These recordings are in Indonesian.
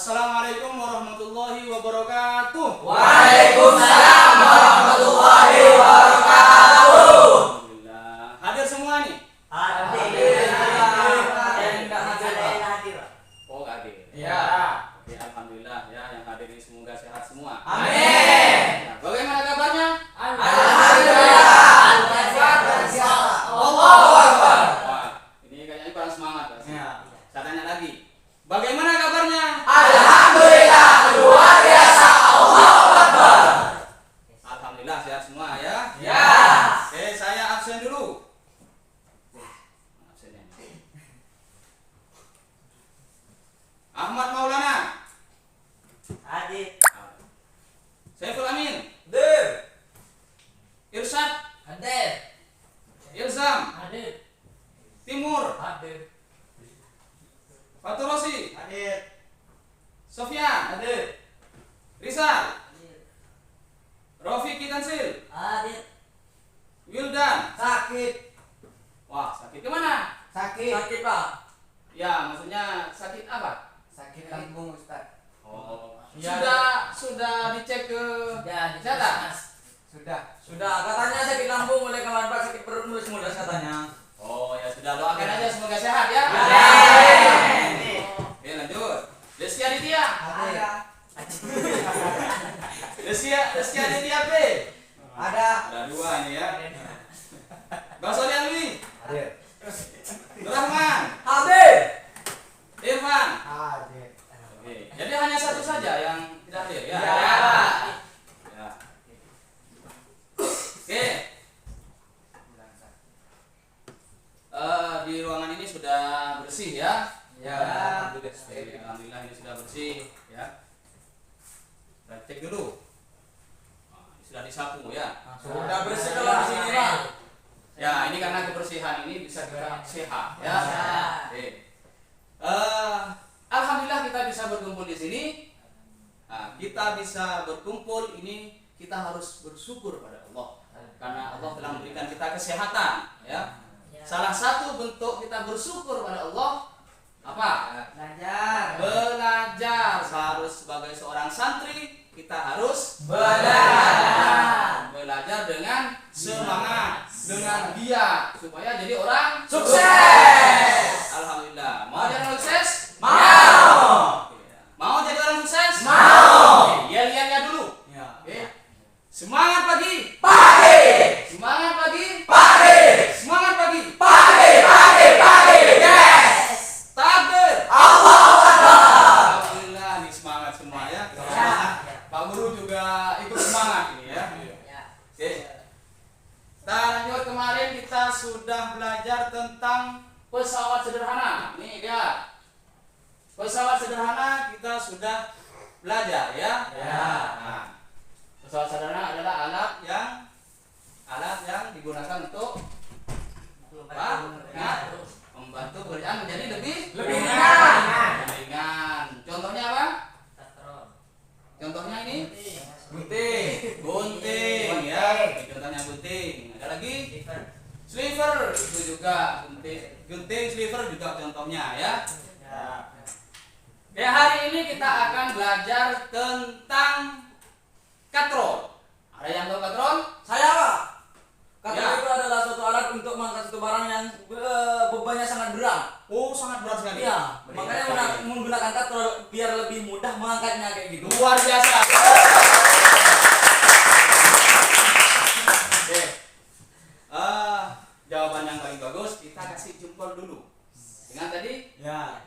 Assalamualaikum warahmatullahi wabarakatuh. Waalaikumsalam warahmatullahi wabarakatuh. Alhamdulillah. Hadir semua nih? Hadir. Oh, nggak hadir. Ya. Oke, alhamdulillah ya, yang hadir ini semoga sehat semua. Amin. Nah, bagaimana kabarnya? Alhamdulillah. Allahu Akbar. Wah, ini kayaknya kurang semangat, Mas. Ya. Saya tanya lagi. Bagaimana kabarnya? Alhamdulillah luar biasa. Allahu Akbar. Alhamdulillah sehat semua ya. Ya. Oke, saya absen dulu. Absennya. Ahmad Maulana. Hadir. Saiful Amin. Hadir. Irsyad. Hadir. Ilzam. Hadir. Timur. Hadir. Fatur Rosi. Hadir. Sofyan. Hadir. Rizal. Rofiq Tansil. Hadir. Wildan. Sakit. Wah, sakit kemana? Sakit. Sakit, Pak. Ya, maksudnya sakit apa? Sakit lambung, Ustaz. Oh, Ya. sudah dicek ke Ya, kesehatan? Sudah. Katanya sakit lambung oleh kawan Pak, sakit perut mulus mudas katanya. Oh, ya sudah, doakan aja semoga sehat ya. Amin. Oke, lanjut. Deski Aditya. Ada. Deski Aditya B. Ada. Ada dua ini ya. Bang Solian Wi. Hadir. Nur Rahman. Hadir. Irfan. Hadir. Oke, jadi hanya satu saja yang tidak hadir ya. Ya. Ya. Oke. Di ruangan ini sudah bersih ya. Ya. Alhamdulillah ini sudah bersih ya. Kita cek dulu. Nah, ini sudah disapu ya. Sudah bersih kalau di sini, Pak. Ya, ini karena kebersihan ini bisa kita sehat ya. Ya. Oke. Alhamdulillah kita bisa berkumpul di sini. Nah, kita bisa berkumpul ini kita harus bersyukur pada Allah karena Allah telah memberikan kita kesehatan ya. Salah satu bentuk kita bersyukur pada Allah apa? Belajar. Harus sebagai seorang santri kita harus belajar dengan semangat, dengan giat supaya jadi orang Sukses. Alhamdulillah. Mau jadi orang sukses? Mau. Mau jadi orang sukses? Mau. Ya, lihatnya dulu. Oke. Semangat pagi. Pagi. Semangat pagi. Pagi. Semangat pagi. Pagi. Pagi. Pagi. Yes. Takbir. Allahu Akbar. Alhamdulillah, ini semangat semua ya. Pak Guru juga ikut semangat ini ya. Oke. Kita lanjut, kemarin kita sudah belajar tentang pesawat sederhana. Nih lihat. Pesawat sederhana kita sudah belajar ya. Nah, pesawat sederhana adalah alat yang digunakan untuk membantu pekerjaan menjadi lebih ringan. Contohnya apa? Contohnya ini gunting ya. Ini contohnya gunting. Ada lagi sliver, itu juga gunting sliver juga contohnya ya. Oke, hari ini kita akan belajar tentang katrol. Ada yang tahu katrol? Saya, Pak. Katrol Ya. itu adalah suatu alat untuk mengangkat satu barang yang bebannya sangat berat. Oh, sangat berat sekali. Iya, makanya menggunakan katrol biar lebih mudah mengangkatnya kayak gitu. Luar biasa. Oke. Jawaban yang paling bagus kita kasih jempol dulu. Dengan tadi Ya.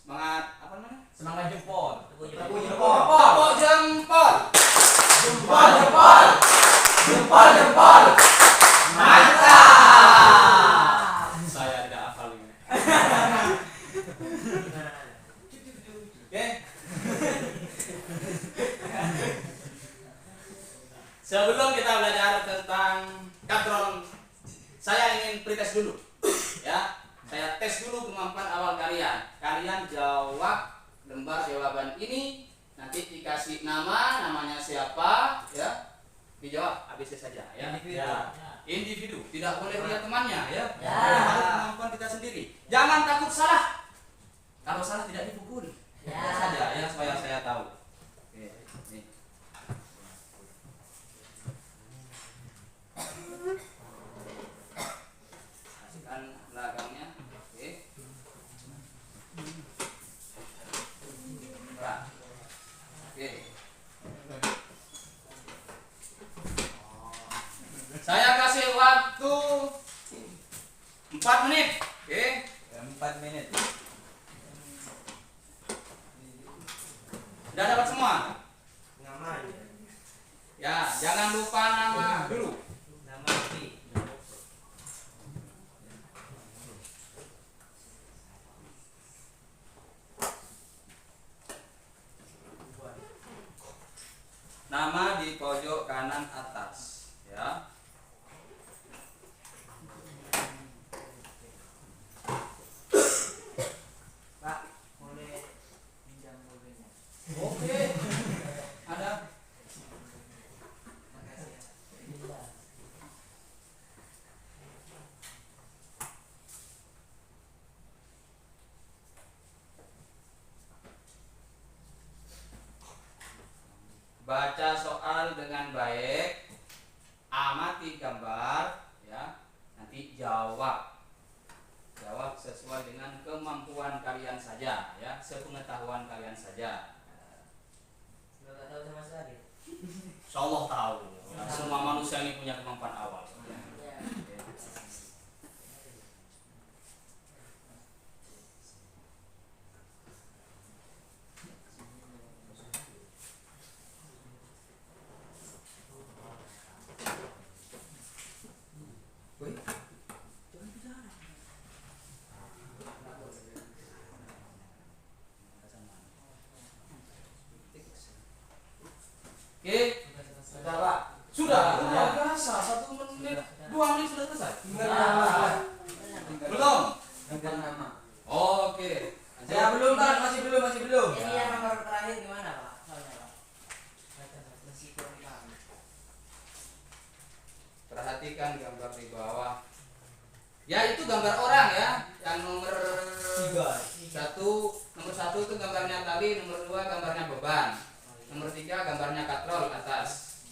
semangat apa namanya? Semangat jempol. Tepuk jempol. Jempol. Mantap. Saya tidak hafal ini. Oke. Sebelum kita belajar tentang katrol, saya ingin pretest dulu. Ya, saya tes dulu kemampuan awal kalian. Kalian jawab lembar jawaban ini, nanti dikasih namanya siapa, ya. Dijawab ABC saja ya. Individu, tidak boleh lihat temannya ya. Harus kemampuan kita sendiri. Jangan takut salah. Kalau salah tidak dipukul. Lihat saja ya supaya saya tahu. Oke, nih. Kasihkan belakangnya. Oke. Nah. Oke. Saya kasih waktu 4 menit. Oke. 4 menit. Sudah dapat semua? Nama Ya, jangan lupa nama dulu. nama Pi. Nama di pojok kanan atas, ya. Pak, boleh pinjam mobilnya? Oke. Ada. Makasih ya. Baca soal dengan baik, amati gambar, ya. Nanti jawab. Jawab sesuai dengan kemampuan kalian saja, ya, sepengetahuan kalian saja. Sudah tahu sama sekali. Insya Allah tahu. Semua manusia ini punya kemampuan awal. Ya. Oke, Sudah Pak. sudah luar biasa. 1 menit, 2 menit sudah selesai. Belum? Tinggal nama. Oke. Saya belum kan, masih belum. Ini yang nomor terakhir gimana Pak? Soalnya Pak. Masih kurang paham. Perhatikan gambar di bawah. Ya, itu gambar orang ya. Yang nomor 1 itu gambarnya tali, nomor 2 gambarnya beban. Nomor 3 gambarnya katrol atas.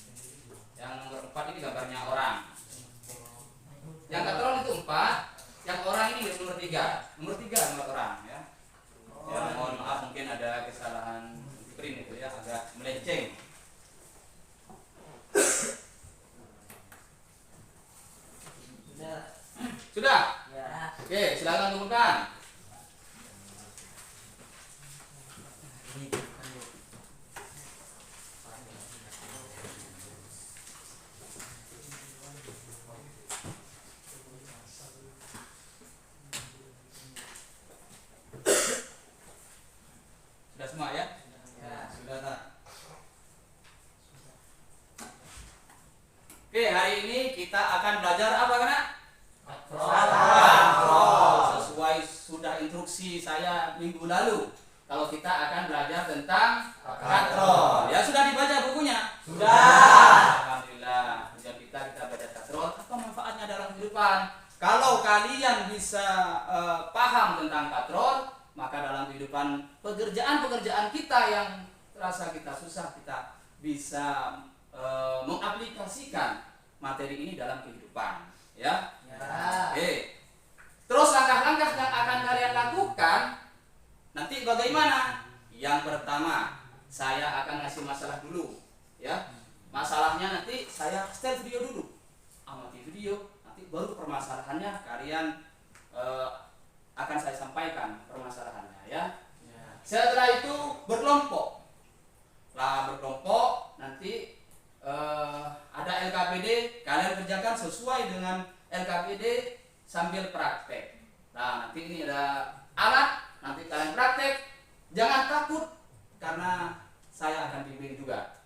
Yang nomor 4 ini gambarnya orang. Yang katrol itu 4, yang orang ini nomor 3. Nomor 3 nomor orang ya. Ya, mohon maaf mungkin ada kesalahan print itu ya, agak melenceng. Sudah. Sudah? Ya. Oke, silakan kumpulkan. Ini bukan Bu. Sudah semua ya? Ya. Sudah tak? Oke, hari ini kita akan belajar apa kena? Katrol. Sesuai sudah instruksi saya minggu lalu. Kalau kita akan belajar tentang katrol. Ya sudah dibaca bukunya? Sudah. Alhamdulillah. Tujuan kita baca katrol. Apa manfaatnya dalam kehidupan? Kalau kalian bisa paham tentang katrol, maka dalam kehidupan pekerjaan-pekerjaan kita yang terasa kita susah, kita bisa mengaplikasikan materi ini dalam kehidupan, ya. Ya. Oke. Terus langkah-langkah yang akan kalian lakukan nanti bagaimana? Yang pertama, saya akan ngasih masalah dulu, ya. Masalahnya nanti saya setel video dulu, amati video, nanti baru permasalahannya kalian akan saya sampaikan permasalahannya, ya. Setelah itu berkelompok. Lah berkelompok nanti ada LKPD, kalian kerjakan sesuai dengan LKPD sambil praktek. Nah, nanti ini ada alat, nanti kalian praktek. Jangan takut karena saya akan bimbing juga.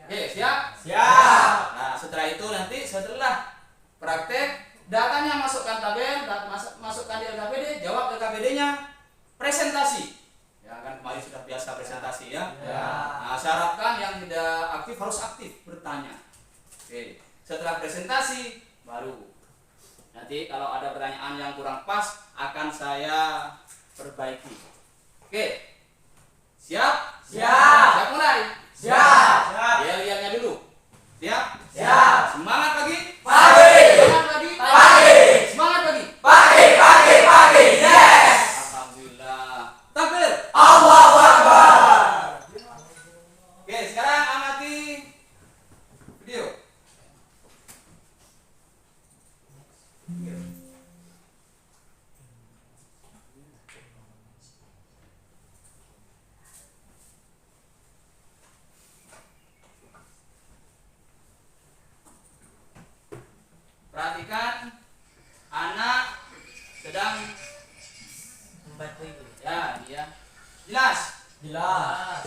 Oke, siap? Siap. Nah, setelah itu nanti setelah praktek, datanya masukkan tabel, masukkan di LKPD, jawab LKPD-nya, presentasi. Ya kan kemarin sudah biasa presentasi ya. Nah, syaratkan yang tidak aktif harus aktif bertanya. Oke, setelah presentasi baru nanti kalau ada pertanyaan yang kurang pas akan saya perbaiki. Oke. Siap? Siap. Siap mulai. Siap. Yel-yelnya dulu. Siap? Siap. Semangat pagi. Pagi. Semangat pagi. Pagi. Semangat pagi. Pagi, pagi, pagi. Yes. Alhamdulillah. Takbir. Allahu Akbar. Oke, sekarang amati video. Perhatikan anak sedang Membantu ibu. ya dia jelas. Jelas.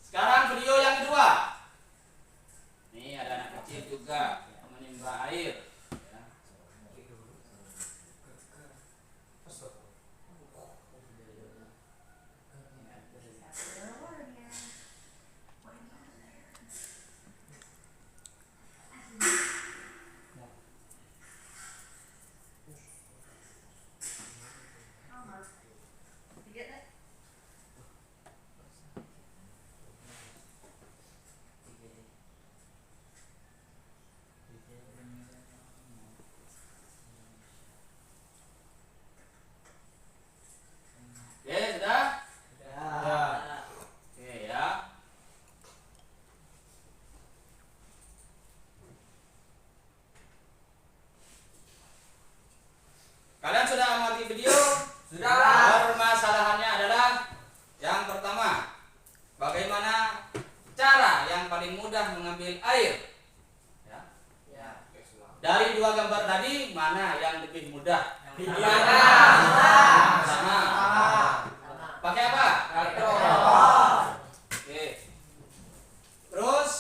Sekarang video yang kedua. Nih ada anak kecil juga menimba air. Ya. Oke, sudah? Oke ya. Kalian sudah amati video? Sudah. Permasalahannya adalah yang pertama, bagaimana cara yang paling mudah mengambil air? Ya. Dari dua gambar tadi, mana yang lebih mudah? Sama. Pakai apa? Oke. Terus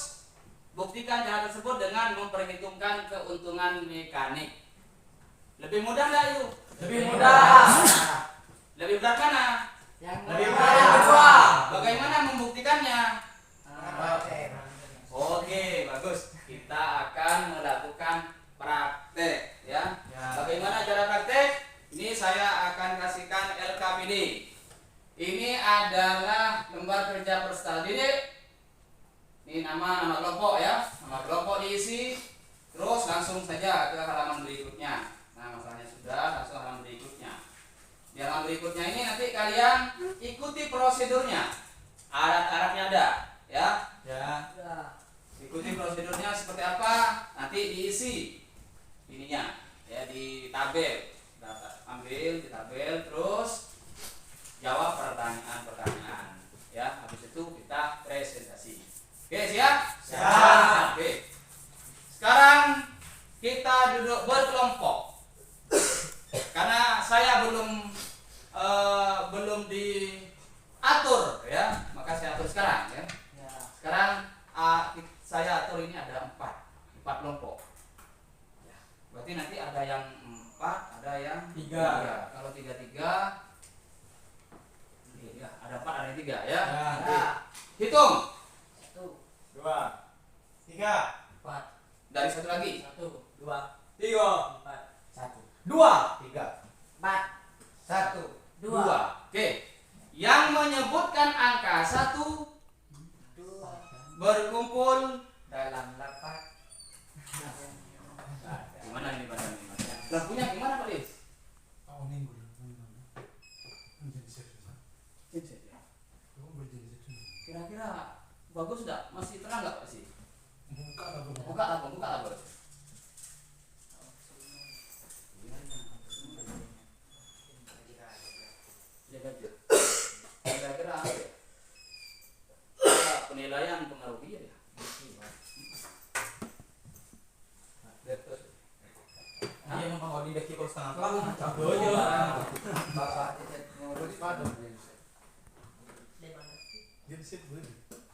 buktikan cara tersebut dengan memperhitungkan keuntungan mekanik. Lebih mudah nggak yuk? Lebih mudah. Lebih berat mana? Lebih mudah yang kedua. Bagaimana membuktikannya? Oke. Oke, bagus. Kita akan melakukan praktek ya. Bagaimana cara praktek? Ini saya akan kasihkan LKPD. Ini adalah lembar kerja peserta didik. Ini nama kelompok ya. Nama kelompok diisi. Terus langsung saja ke halaman berikutnya. Nah, masalahnya sudah, langsung halaman berikutnya. Di halaman berikutnya ini nanti kalian ikuti prosedurnya. Alat-alatnya ada, ya. Ikuti prosedurnya seperti apa? Nanti diisi ininya, ya di tabel. Ambil di tabel, terus jawab pertanyaan-pertanyaan. Ya, habis itu kita presentasi. Oke, siap? Siap. Oke. Sekarang kita duduk berkelompok. Karena saya belum diatur ya, maka saya atur sekarang ya. Sekarang saya atur ini ada empat kelompok. Ya, berarti nanti ada yang 4, ada yang 3. Kalau 3, ya, ada 4, ada yang 3 ya. Oke. Hitung 1, 2, 3, 4, dari satu lagi. 1, 2, 3, 4, 2, 4, 1. 2. Oke. Yang menyebutkan angka 1 berkumpul dalam lapak. gimana ini Pak? Lampunya gimana Pak Lis? Kira-kira bagus enggak? Masih terang enggak Pak sih? Buka lah bos. Kira-kira apa ya? Penilaian pengaruh dia ya. Dia memang kalau dideki kalau setengah Kalau cabut aja lah. Bapak ngurus padu. Dia di situ boleh.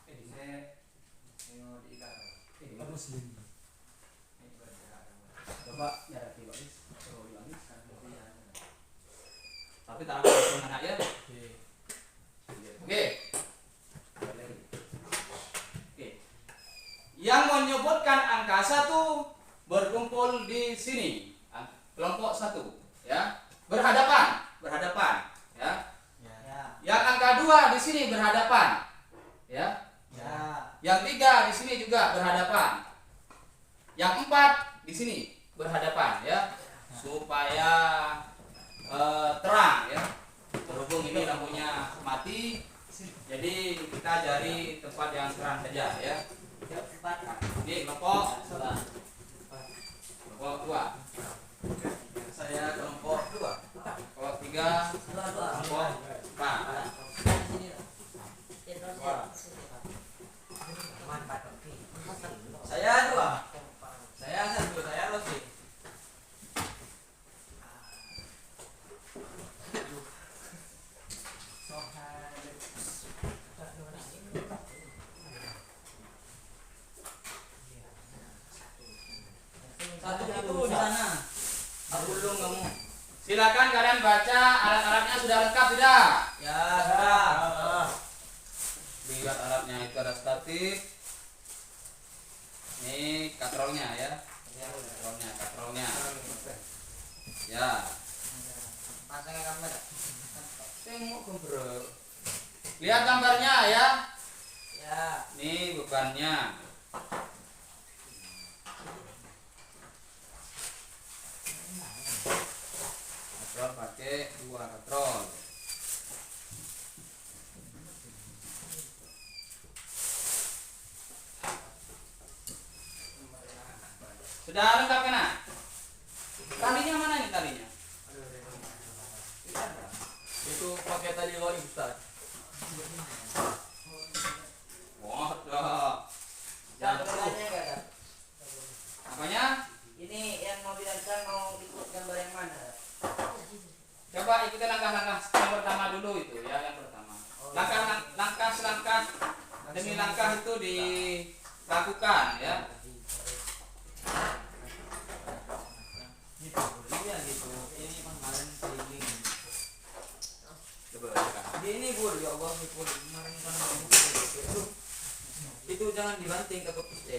Di sini di ikan. Muslim. kita langsung anak ya. Oke. Oke. Yang menyebutkan angka 1 berkumpul di sini. Kelompok 1 ya. Berhadapan ya. Yang angka 2 di sini berhadapan. Ya. Yang 3 di sini juga berhadapan. Yang 4 di sini berhadapan ya. Supaya terang ya. Berhubung ini lampunya mati, jadi kita cari tempat yang terang saja ya. Nah, ini kelompok 2. Saya kelompok 2. Kelompok 3, kelompok 4. Saya 2. Saya 1, saya Rosi. Satu itu di sana. Aku belum kamu. Silakan kalian baca, alat-alatnya sudah lengkap tidak? Ya, sudah. Lihat alatnya itu ada statif. Ini katrolnya ya. Katrolnya. Ya. Pasangnya kamera. Tengok bro. Lihat gambarnya ya. Ya. Ini bebannya. Katrol pakai 2 katrol. Sudah lengkap kan? Talinya mana nih talinya? Tidak ada. Itu pakai tali lori Ustaz. Waduh. Gambarnya enggak ada. Apanya? Ini yang mau dirancang mau ikut gambar yang mana? Coba ikuti langkah-langkah yang pertama dulu itu ya, yang pertama. Langkah demi langkah itu dilakukan ya. Iya gitu. Ini kemarin keliling. Coba kan. Ini Bur, ya Allah, Bur. Kemarin kan itu jangan dibanting ke piste.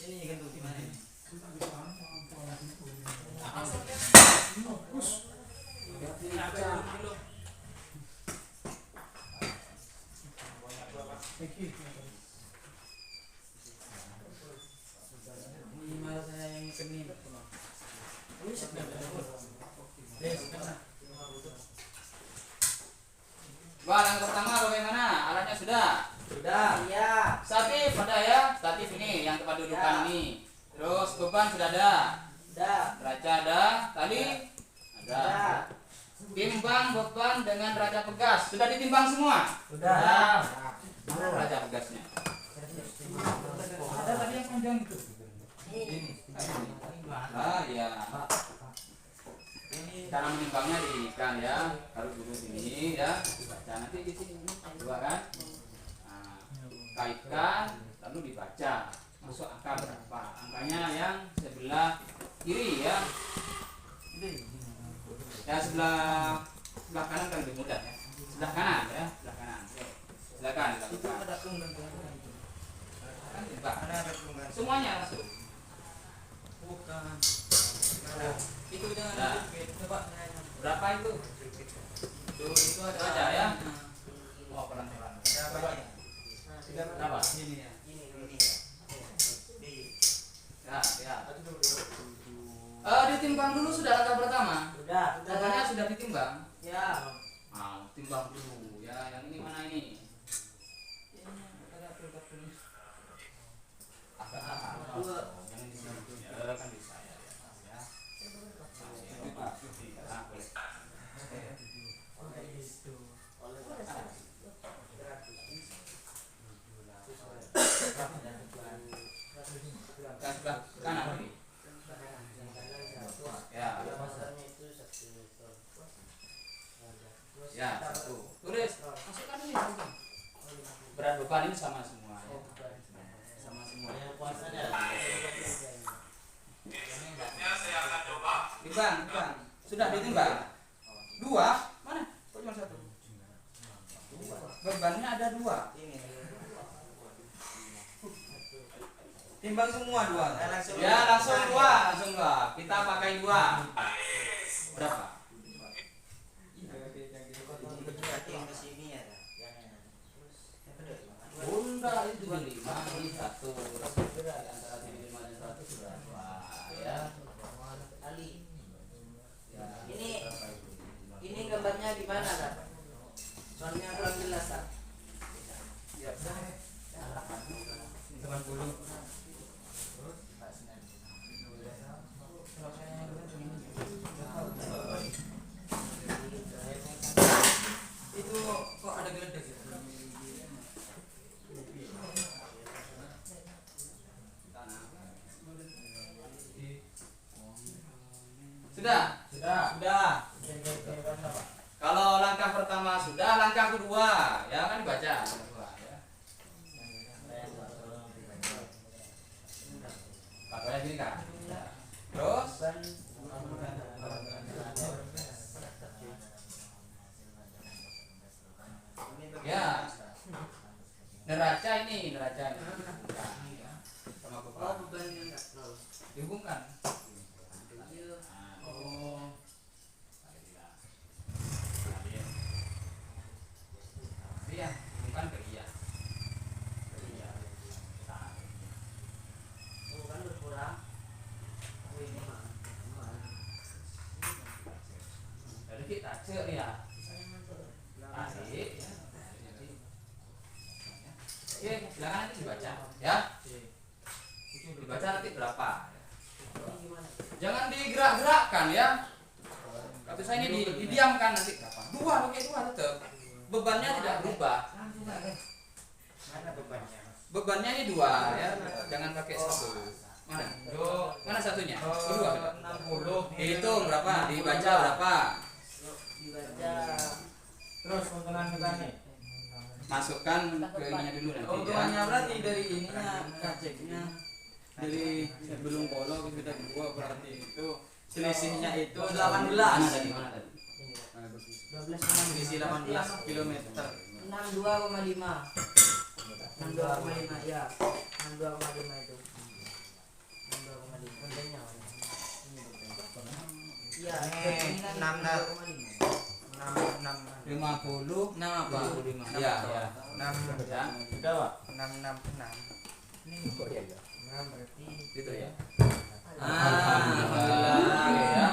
Ini kan tuh gimana ini? Ini malah saya yang kening. Wah, yang pertama bagaimana? Alatnya sudah? Sudah. Iya. Statif ada ya? Statif ini yang tempat dudukan ini. Terus beban sudah ada. Udah. Raja ada, tali ada. Timbang beban dengan raja pegas. Sudah ditimbang semua? Sudah. Mana raja pegasnya? Ada tadi yang panjang itu. Ah iya. Cara menimbangnya diikan ya. Taruh dulu sini ya. Dibaca nanti di sini dua kan. Nah, kaitkan lalu dibaca. Masuk angka berapa? Angkanya yang sebelah kiri ya. Ya sebelah kanan kan lebih mudah ya. Sebelah kanan ya, sebelah kanan. Silakan dilakukan. Kan timbang. Semuanya langsung. Bukan. Itu jangan Nah. coba. Berapa itu? Itu ada Baca ya. Oh, pelan-pelan. Berapa? Ini ya. Ya. Ditimbang dulu sudah langkah pertama. Sudah. Angkanya sudah ditimbang. Ya. Timbang dulu ya. Yang ini mana ini? Jangan disentuh ya, kan bisa ya. Yang sebelah kanan ini. Ya. Ya, satu. Tulis beban ini sama semua ya. Sama semua. Timbang. Sudah ditimbang. 2. Mana? Kok cuma 1? Bebannya ada 2. Timbang semua 2. Ya langsung 2. Kita pakai 2. Berapa? Bunda itu 5 ini 1. Antara 5 dan 1 berapa? Ya. Ini gambarnya di mana, Kak? Soalnya kurang jelas, Kak. Ya. 90. Itu kok ada geledek gitu. Sudah. Kalau langkah pertama sudah, langkah kedua ya kan dibaca. Kedua, ya. Pakai gini kan. Terus ya. Neraca ini. Sama beban. Dihubungkan. Oh. Iya, bukan ke iya. Bukan berkurang. Jadi kita cek ya. Asik. Oke, silakan nanti dibaca ya. Dibaca nanti berapa. Jangan digerak-gerakkan ya. Kata saya ini didiamkan nanti berapa. 2 pakai 2 tetap. Bebannya tidak berubah. Mana bebannya? Bebannya ini 2 ya. Jangan pakai 1. Mana? Mana satunya? 2. 60. Hitung berapa? Dibaca berapa? Dibaca. Terus keuntungan nih. Masukkan ke ininya dulu nanti Keuntungannya ya. berarti dari ininya kaceknya. Dari sebelum polo kita kedua berarti itu selisihnya itu 18. Mana tadi? 12,5. selisih 18 km. 62,5. 62,5 ya. 62,5 itu. 62,5. Iya, 50 6 apa? 55. Ya, ya. 6 Ya. sudah Pak 666. ini kok ya? 6 berarti Gitu ya. Alhamdulillah. Oke ya.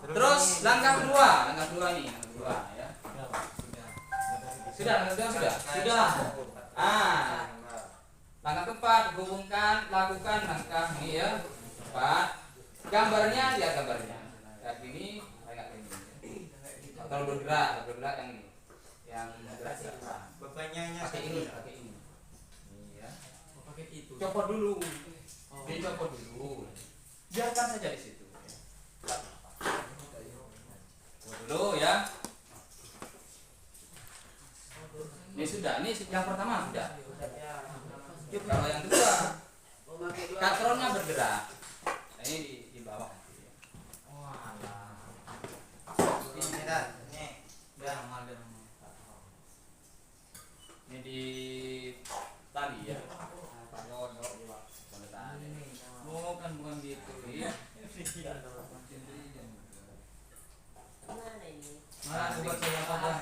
Terus langkah kedua nih, langkah kedua ya. Sudah, langkah kedua sudah. Langkah keempat hubungkan, lakukan langkah ini ya. 4. Gambarnya lihat gambarnya. Kayak gini, kayak gini. Atau bergerak yang ini. Yang bergerak. Bebannya Pakai ini. Ini ya. Pakai itu. Copot dulu. Dicopot dulu. Biarkan saja di situ. Dulu ya. Ini sudah, ini yang pertama sudah. Kalau yang kedua, katronnya bergerak. Nah, ini di bawah. Ini di tali ya. Bukan gitu. Iya. mana ini? Mana coba saya apa?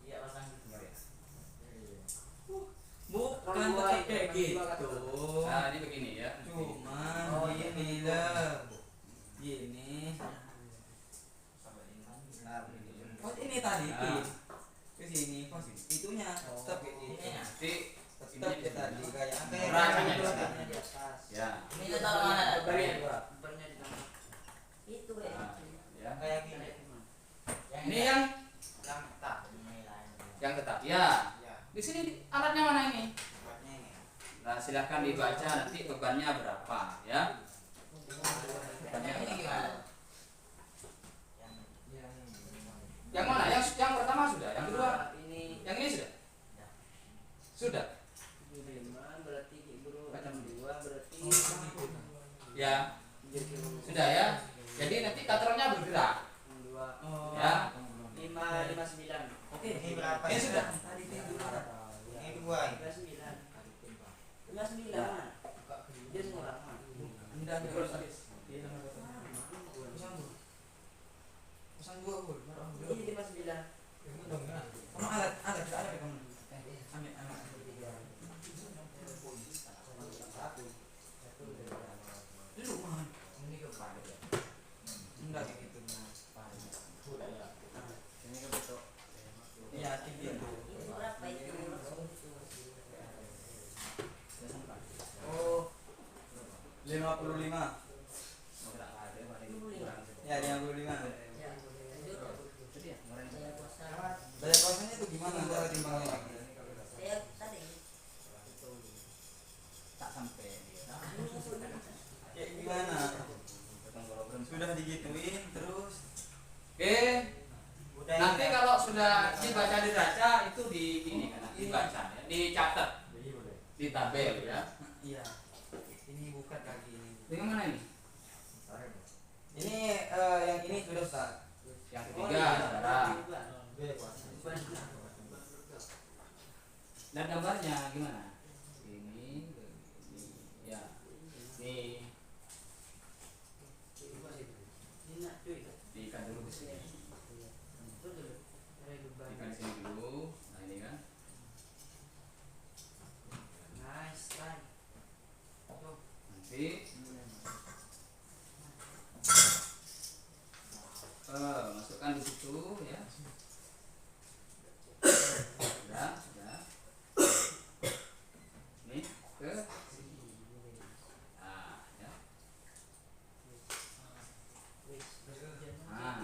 Iya, pasang gitu. Bukan pakai kayak gitu. Nah, ini begini ya. Cuman gini lah. Gini. Oh ini tadi ke sini itunya tetap kayak gitu. Nanti Tetap kayak tadi kayak Racanya di sini. sini. Di atas. Ya. Ini taruh mana? Bebannya. Bebannya di tengah. Itu ya. Nah, ya. Kayak gini. Ini yang tetap. Ya. Di sini alatnya mana ini? Nah, silahkan dibaca nanti bebannya berapa ya. Bebannya Ini gimana? yang mana? Yang pertama bilang. Kamu alat ada kamu. Ambil. Lu mah. Enggak kayak gitu. Iya, tinggi itu. Ini berapa itu? Oh. 55. Ya, 55. Ya, saya puasa. Bayar puasanya itu gimana cara timbangnya? Saya tadi. Tak sampai. Kayak gimana? Sudah digituin terus. Oke. Udah Nanti kalau sudah dibaca diraca itu di ini kan dibaca ya, dicatat di tabel ya. Iya. Ini bukan kaki ini. Dengan mana ini? Ini yang ini sudah Ustaz. Yang ketiga, saudara. Dan gambarnya gimana? Ini, ya. Ini diikat dulu di sini. Ikan di sini dulu. Nah ini kan. Nice try. Nanti masukkan di situ ya. Sudah. Ini ke nah, ya. Nah,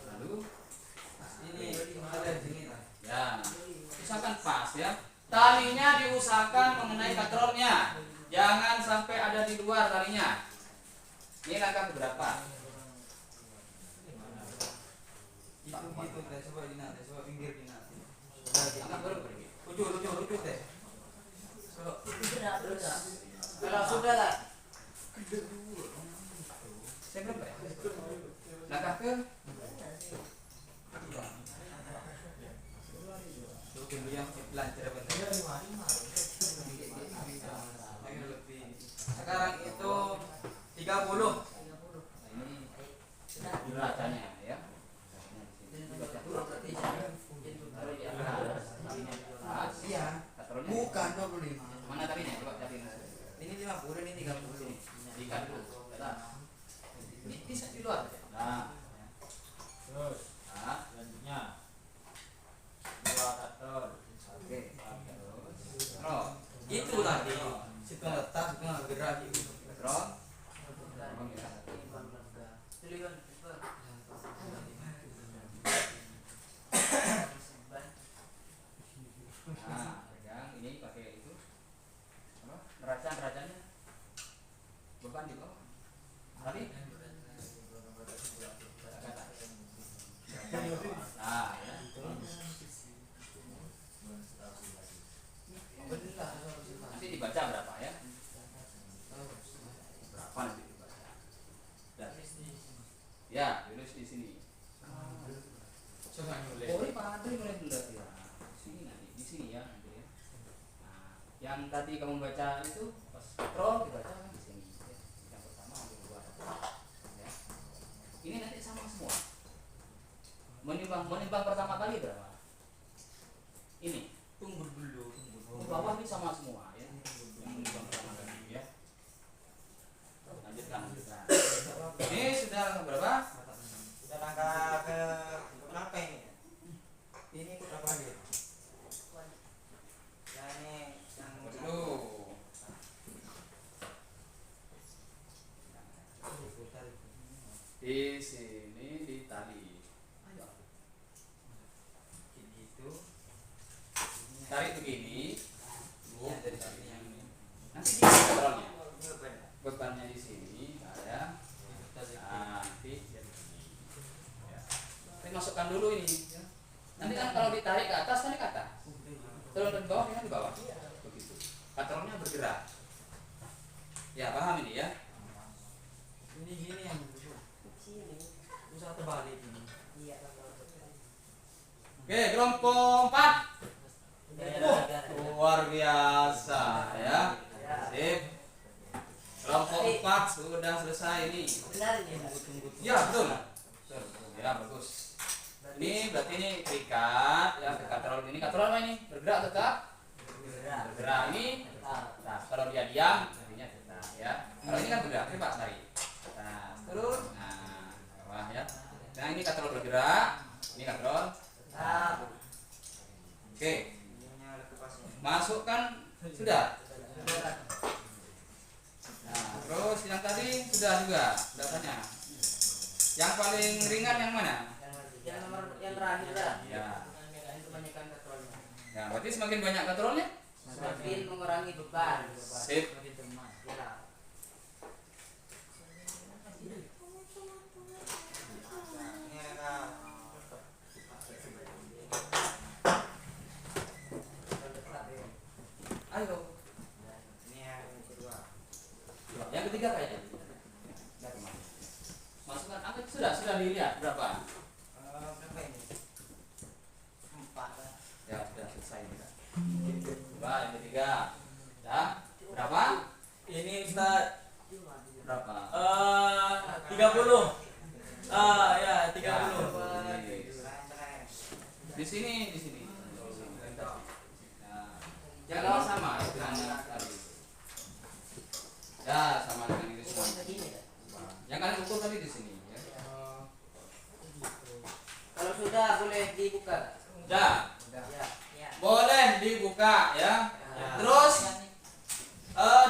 lalu Ini ada di sini lah. ya, usahakan pas ya. Talinya diusahakan mengenai katrolnya. Jangan sampai ada di luar talinya. Ini langkah berapa? Itu gitu teh, coba dina teh, coba pinggir dina. Langkah baru pergi. Lucu teh. So, Kalau sudah lah. Saya berapa ya? Langkah ke Tunggu yang lancar betul. Sekarang itu 30. ini diracanya ya. Dibaca dulu. Pas. Iya. Katrolnya. Bukan 25. Mana talinya? Coba cari. Ini 50, ini 30. Diikat dulu. Nah. Ini bisa di luar. Nah. Terus Nah. selanjutnya 2 kator. Oke. Terus. Itu tadi. Situ letak, situ gerak gitu. Terus. Nah, pegang ini pakai itu. Apa? Neracanya. Beban di bawah. Tadi. Nah, ya. Nanti dibaca berapa ya? Berapa nanti dibaca? Dan ya, tulis di sini. Coba nyulik. Boleh Pak Adri mulai dulu ya. Sini nanti, di sini ya nanti ya. Nah, yang tadi kamu baca itu pas scroll dibaca kan di sini. Ya. Yang pertama, yang kedua. Ya. Ini nanti sama semua. Menimbang pertama kali berapa? Ini. Tunggu dulu. Di bawah ini sama semua ya. Yang menimbang pertama kali ya. Lanjutkan. Ini sudah berapa? Sudah langkah ke berapa ini? Ini ikut apa lagi? Ya ini yang Dulu. Di sini di tali. Ayo. gitu. Tarik begini. Ini dari sini yang ini. Nanti di kontrolnya. Bebannya di sini ada. Nah, nanti ya. Tapi masukkan dulu ini. Ya. Nanti kan kalau ditarik ke atas kan di atas. Turun ke bawah kan di bawah. Begitu. Patronnya bergerak. Ya paham ini ya. Ini gini yang bisa terbalik ini. Oke, kelompok 4. Luar biasa ya. Sip. Kelompok 4 sudah selesai ini. Benar ini. tunggu. Ya betul. Betul. Ya bagus. Ini berarti ini terikat ya, katrol ini katrol apa ini? Bergerak tetap. Bergerak ini. Nah, kalau dia diam artinya tetap ya. Kalau ini kan bergerak, coba tarik. Nah, turun. Nah, bawah ya. Nah, ini katrol bergerak, ini katrol. Oke. Masukkan sudah. Nah, terus yang tadi sudah juga datanya. Yang paling ringan yang mana? Yang terakhir dah. Ya. Itu banyakkan katrolnya. Ya, berarti semakin banyak katrolnya, Semakin mengurangi beban. sip. Ya. Ayo. Yang ketiga kayaknya. Masukkan angkat sudah dilihat berapa? Berapa ini? 4. Ya sudah selesai kita. Coba yang ketiga. Ya berapa? Ini Ustaz Berapa? 30. Ya 30. Ya, di sini. Nah, yang ini sama dengan yang tadi. Ya sama dengan ini semua. Yang kalian ukur tadi di sini. Ya. Kalau sudah boleh dibuka. Ya, Ya. boleh dibuka ya. Terus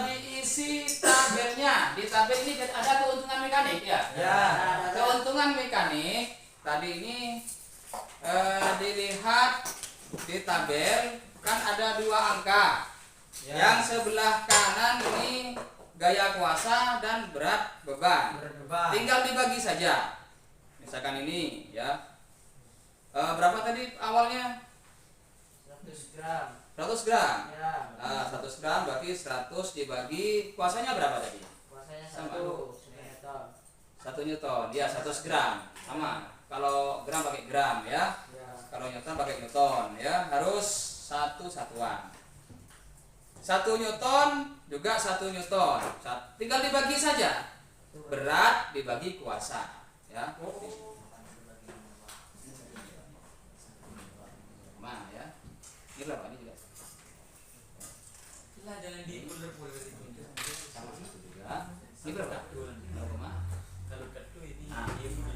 diisi tabelnya. Di tabel ini ada keuntungan mekanik ya. Ya. Keuntungan mekanik tadi ini dilihat di tabel kan ada 2 angka. Ya. Yang sebelah kanan ini gaya kuasa dan berat beban. Tinggal dibagi saja. Misalkan ini ya. Berapa tadi awalnya? 100 gram. 100 gram. Ya. 100 gram berarti 100 dibagi kuasanya berapa tadi? Kuasanya Sama. 1 Newton. 1 Newton. Ya 100 gram. Sama. Kalau gram pakai gram ya. Ya. Kalau Newton pakai Newton ya. Harus satu satuan. 1 Newton juga 1 Newton. Tinggal dibagi saja. Berat dibagi kuasa ya. Sama ya. Ini berapa ini juga? Jangan diuler-uler itu. Sama itu juga. Ini berapa? 0, Kalau ketu ini nah,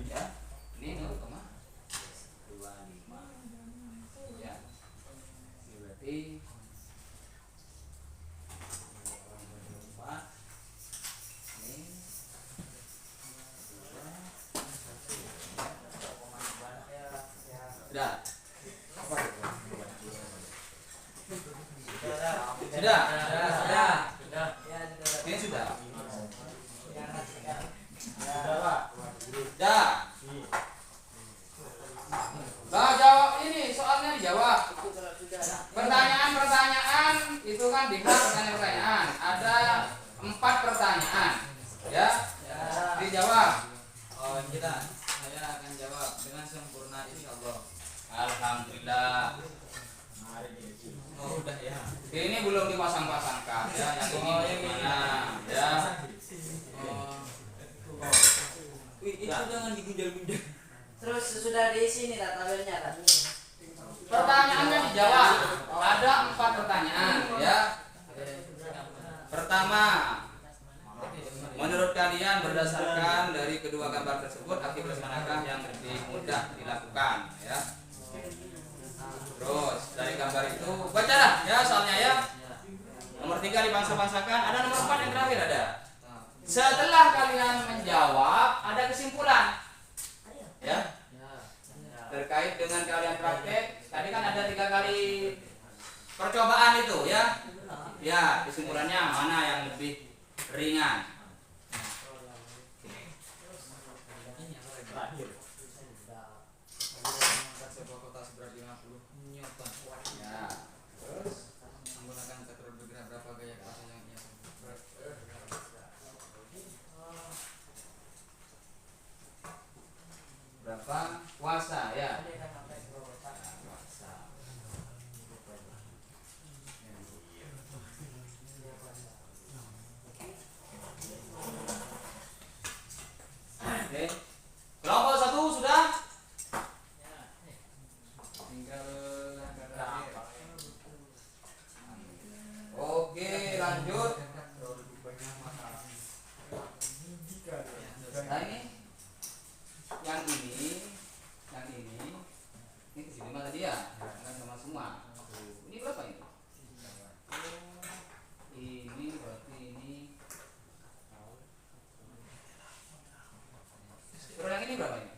ya. Ini 0,25 ya. Ini berarti 4 ini 2 sudah. Sudah. Ini sudah. Ya. Nah, jawab ini soalnya dijawab. Pertanyaan-pertanyaan itu kan dilihat pertanyaan. Ada 4 pertanyaan. Ya. Dijawab. Oh, saya akan jawab dengan sempurna insyaallah. Alhamdulillah. Oh, udah ya. Ini belum dipasang-pasangkan ya. Yang ini mana? Ya. Wih, itu jangan digunjal-gunjal. Terus sudah di sini tabelnya kan. Pertanyaannya dijawab. Ada 4 pertanyaan ya. Pertama, menurut kalian berdasarkan dari kedua gambar tersebut aktivitas manakah yang lebih mudah dilakukan ya? Terus dari gambar itu bacalah ya soalnya ya. Nomor 3 dibangsa-bangsakan, ada nomor 4 yang terakhir ada. Setelah kalian menjawab ada kesimpulan ya terkait dengan kalian praktek. Tadi kan ada 3 kali percobaan itu ya. Ya kesimpulannya mana yang lebih ringan. Terakhir. Sebuah kota seberat 50 Newton. Ya. Terus Menggunakan katrol bergerak berapa gaya kuasa yang ia berapa kuasa ya? berapa ini?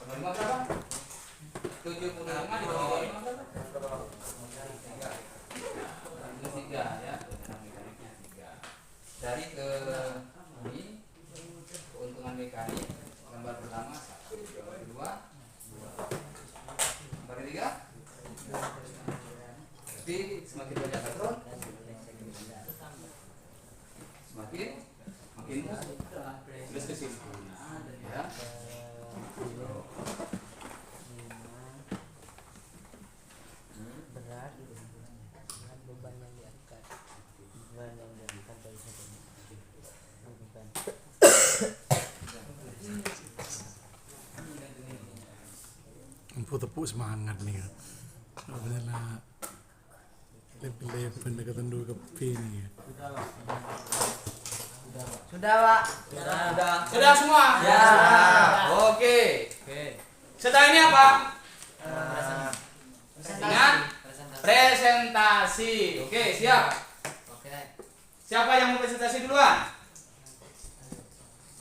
5 berapa? 75 dibagi 5 berapa? 3 ya, keuntungan mekaniknya 3. Dari ke ini keuntungan mekanik gambar pertama 1, gambar kedua 2, gambar ketiga. Jadi semakin banyak katron semakin mudah tulis kesimpulan ya. Berat dengan beban yang diangkat, beban yang diangkat dari satu bukan. Empu tepuk semangat nih kan. Apabila lep pendekatan dua kepi nih. Sudah, Pak. Sudah semua? Ya. Oke. Setelah ini apa? Ingat? Presentasi. Oke, siap. Oke. Siapa yang mau presentasi duluan?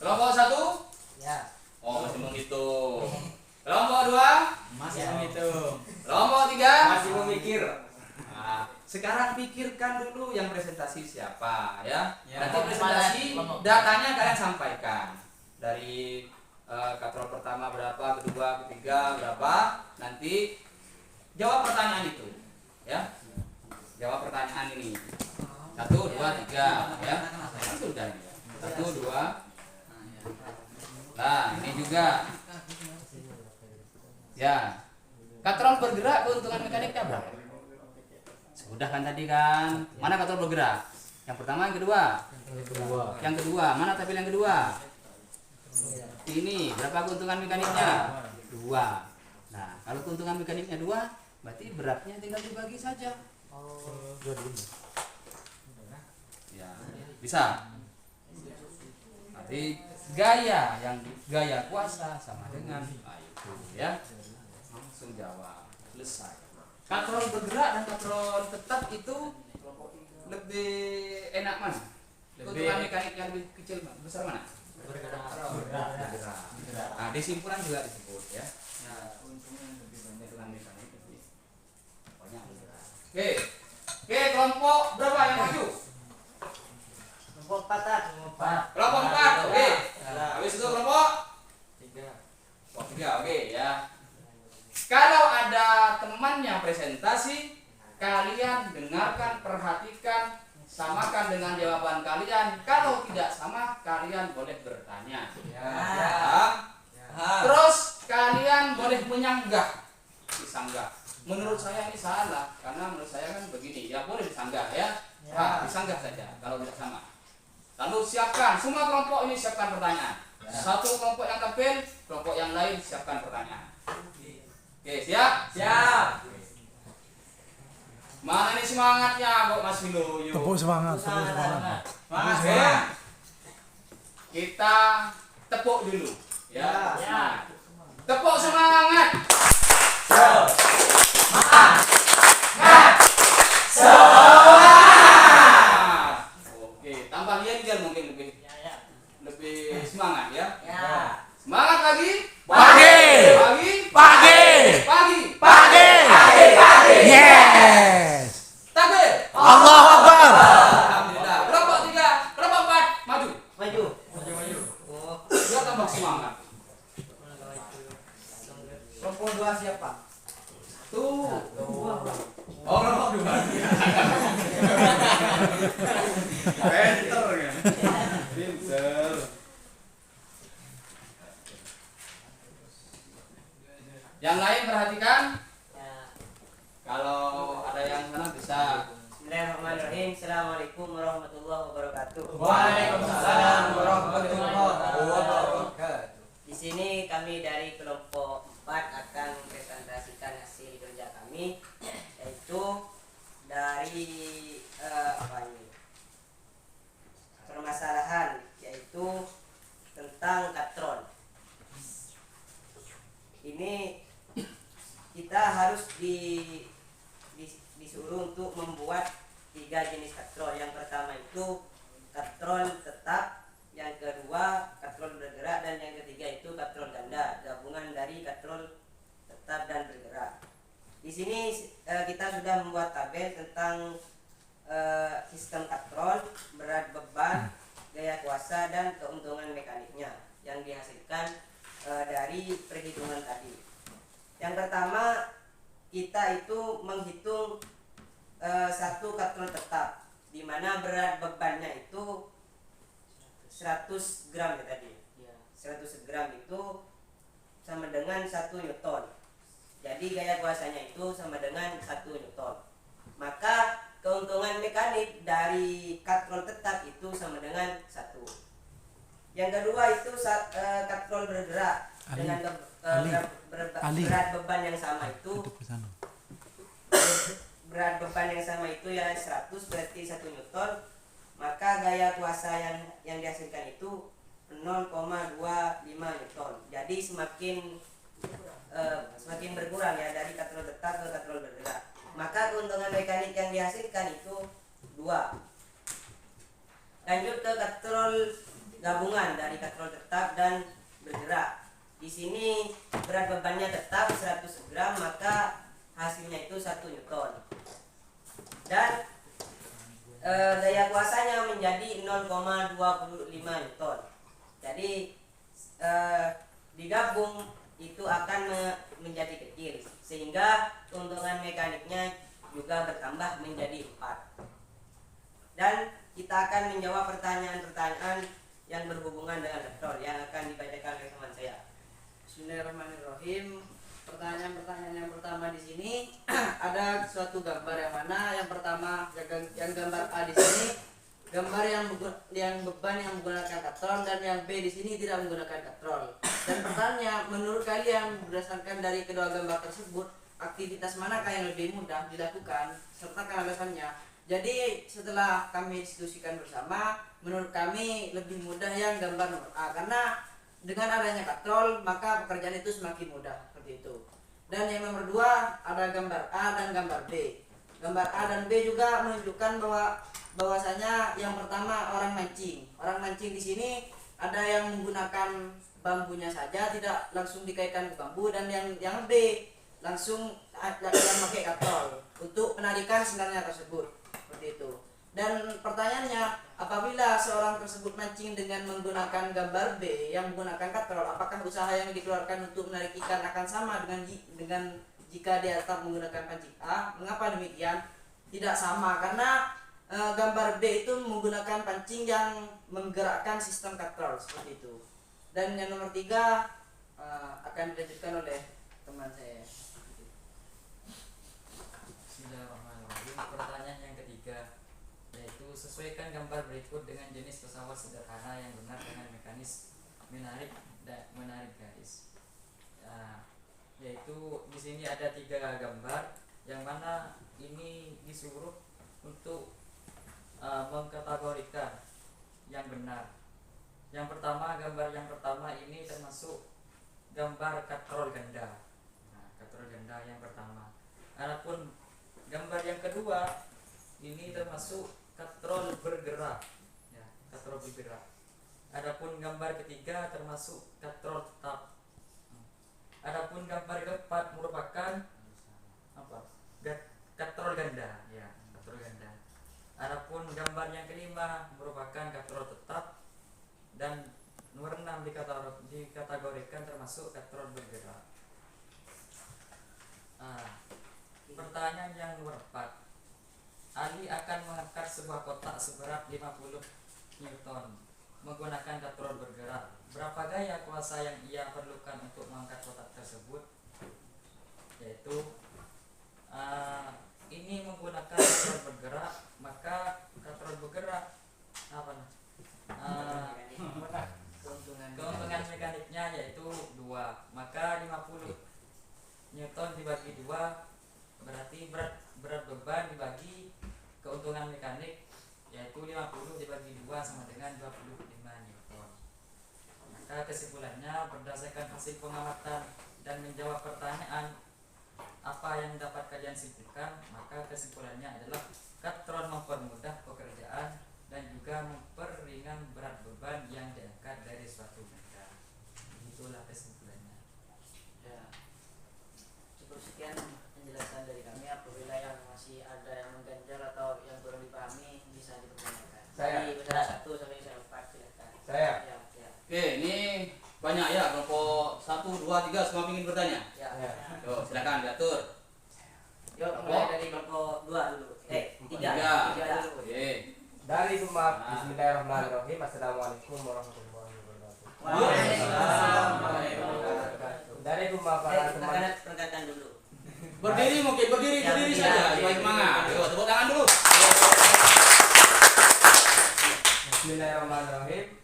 Kelompok 1? Ya. Oh, masih menghitung. Kelompok 2? Masih menghitung. Kelompok 3? Masih memikir. Nah, sekarang pikirkan dulu yang presentasi siapa ya. Ya. Nanti presentasi datanya kalian sampaikan. Dari katron pertama berapa, kedua, ketiga berapa. Nanti jawab pertanyaan itu. Ya. Jawab pertanyaan ini. 1, 2, 3 ya. Itu udah ini. 1, 2. Nah, ini juga. Ya. Katron bergerak keuntungan mekaniknya berapa? Sudah kan tadi kan? Mana katron bergerak? Yang pertama, yang kedua? Yang kedua. Mana tabel yang kedua? Ini berapa keuntungan mekaniknya? 2. Nah, kalau keuntungan mekaniknya 2, berarti beratnya tinggal dibagi saja. Ya, bisa. Nanti gaya kuasa sama dengan itu ya. Langsung jawab. Selesai. Katron bergerak dan katron tetap itu lebih enak mana? Keuntungan mekanik yang lebih kecil besar mana? Bergerak. Nah, di simpulan juga disebut ya. Nah, keuntungan mekanik lebih banyak bergerak. Oke, kelompok berapa yang maju? Kelompok 4. Kelompok 4. Oke. Habis itu kelompok 3. Oke ya. Kalau ada teman yang presentasi, kalian dengarkan, perhatikan, samakan dengan jawaban kalian. Kalau tidak sama, kalian boleh bertanya. Terus kalian boleh menyanggah, disanggah. Menurut saya ini salah, karena menurut saya kan begini. Ya boleh disanggah ya. Disanggah saja kalau tidak sama. Lalu siapkan, semua kelompok ini siapkan pertanyaan. Satu kelompok yang tampil, kelompok yang lain siapkan pertanyaan. Oke, siap? Siap. Mana nih semangatnya, Kok Mas Hilo? Yuk. Tepuk semangat, tepuk semangat. Semangat ya. Kita tepuk dulu. Ya. Tepuk semangat. Semangat. Oke, tambah lian biar mungkin lebih semangat ya. Semangat lagi. Pagi. Yes. Takbir. Allahu Akbar. Alhamdulillah. Kelompok 3, kelompok 4 maju. Oh. Biar tambah semangat. Kelompok 2 siapa? Tuh. Oh, kelompok 2. Pinter ya. Pinter. Yang lain perhatikan. Kalau ada yang mana bisa. Bismillahirrahmanirrahim. Assalamualaikum warahmatullahi wabarakatuh. Waalaikumsalam warahmatullahi wabarakatuh. Di sini kami dari kelompok 4 akan mempresentasikan hasil kerja kami, yaitu dari permasalahan, yaitu tentang katron. Ini kita harus disuruh untuk membuat 3 jenis katron. Yang pertama itu katrol tetap, yang kedua katrol bergerak, dan yang ketiga itu katrol ganda, gabungan dari katrol tetap dan bergerak. Di sini kita sudah membuat tabel tentang sistem katrol, berat beban, gaya kuasa, dan keuntungan mekaniknya yang dihasilkan dari perhitungan tadi. Yang pertama, kita itu menghitung satu katrol tetap, di mana berat bebannya itu 100 gram ya tadi. 100 gram itu sama dengan 1 Newton. Jadi gaya kuasanya itu sama dengan 1 Newton. Maka keuntungan mekanik dari katrol tetap itu sama dengan 1. Yang kedua itu katrol bergerak dengan berat beban yang sama itu. Berat beban yang sama itu ya 100 berarti 1 Newton. Maka gaya kuasa yang dihasilkan itu 0,25 Newton. Jadi semakin berkurang ya dari katrol tetap ke katrol bergerak. Maka keuntungan mekanik yang dihasilkan itu 2. Lanjut ke katrol gabungan dari katrol tetap dan bergerak. Di sini berat bebannya tetap 100 gram, maka hasilnya itu 1 Newton. Dan daya kuasanya menjadi 0,25 Newton. Jadi digabung itu akan menjadi kecil, sehingga keuntungan mekaniknya juga bertambah menjadi 4. Dan kita akan menjawab pertanyaan-pertanyaan yang berhubungan dengan katrol yang akan dibacakan oleh teman saya. Bismillahirrahmanirrahim. Pertanyaan-pertanyaan yang pertama di sini ada suatu gambar yang mana yang pertama yang gambar A di sini gambar yang beban yang menggunakan katrol, dan yang B di sini tidak menggunakan katrol. Dan pertanyaan, menurut kalian berdasarkan dari kedua gambar tersebut, aktivitas manakah yang lebih mudah dilakukan? Sertakan alasannya. Jadi setelah kami diskusikan bersama, menurut kami lebih mudah yang gambar nomor A, karena dengan adanya katrol maka pekerjaan itu semakin mudah seperti itu. Dan yang nomor 2 ada gambar A dan gambar B. Gambar A dan B juga menunjukkan bahwasanya yang pertama orang mancing. Orang mancing di sini ada yang menggunakan bambunya saja, tidak langsung dikaitkan ke bambu, dan yang B langsung pakai katrol untuk penarikan senarnya tersebut seperti itu. Dan pertanyaannya, apabila seorang tersebut mancing dengan menggunakan gambar B yang menggunakan katrol, apakah usaha yang dikeluarkan untuk menarik ikan akan sama dengan jika dia tetap menggunakan pancing A? Mengapa demikian? Tidak sama, karena gambar B itu menggunakan pancing yang menggerakkan sistem katrol seperti itu. Dan yang nomor 3 akan dilanjutkan oleh teman saya. Bismillahirrahmanirrahim. Pertanyaan yang ketiga, yaitu sesuaikan gambar berikut dengan jenis pesawat sederhana yang benar dengan mekanis menarik dan menarik garis. Yaitu di sini ada 3 gambar yang mana ini disuruh untuk mengkategorikan yang benar. Yang pertama, gambar yang pertama ini termasuk gambar katrol ganda. Katrol ganda yang pertama. Adapun gambar yang kedua ini termasuk katrol bergerak. Ya, katrol bergerak. Adapun gambar ketiga termasuk katrol tetap. Adapun gambar keempat merupakan katrol ganda. Ya, katrol ganda. Adapun gambar yang kelima merupakan katrol tetap, dan nomor 6 dikategorikan termasuk katrol bergerak. Pertanyaan yang nomor 4. Ali akan mengangkat sebuah kotak seberat 50 Newton menggunakan katrol bergerak. Berapa gaya kuasa yang ia perlukan untuk mengangkat kotak tersebut? Yaitu ini menggunakan katrol bergerak, maka katrol bergerak keuntungan mekaniknya yaitu 2, maka 50 Newton dibagi 2 berarti berat beban dibagi keuntungan mekanik yaitu 50 dibagi 2 sama dengan 25 Newton. Maka kesimpulannya, berdasarkan hasil pengamatan dan menjawab pertanyaan apa yang dapat kalian simpulkan, maka kesimpulannya adalah katrol mempermudah pekerjaan dan juga banyak ya, kelompok 1, 2, 3 semua ingin bertanya. Ya. Yo, silakan diatur. Yuk mulai dari kelompok 2 dulu. 3 dulu. Oke. Dari Sumat, Bismillahirrahmanirrahim. Assalamualaikum warahmatullahi wabarakatuh. Waalaikumsalam. Dari Sumat para teman. Perkenalkan dulu. Berdiri mungkin, berdiri saja, supaya semangat. Yo, tepuk tangan dulu. Bismillahirrahmanirrahim.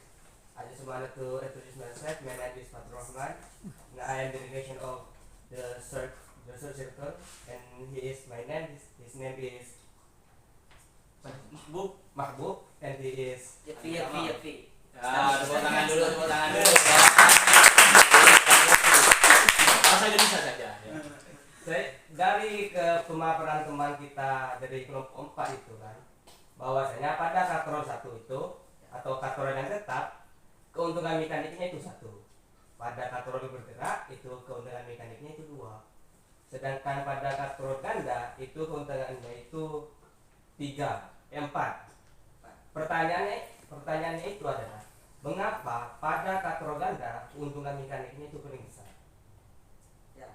I just wanted to introduce myself. My name is Fatur Rahman. And I am the relation of the third circle, and his name is Mahbub, and he is Yepi. Ya, tepuk tangan dulu. Bahasa Indonesia saja. Ya. Dari pemaparan teman kita dari kelompok 4 itu kan, bahwasanya pada katrol 1 itu atau katrol yang tetap, keuntungan mekaniknya itu 1. Pada katrol bergerak itu keuntungan mekaniknya itu 2. Sedangkan pada katrol ganda itu keuntungannya itu 4. Pertanyaannya itu adalah mengapa pada katrol ganda keuntungan mekaniknya itu paling besar? Ya.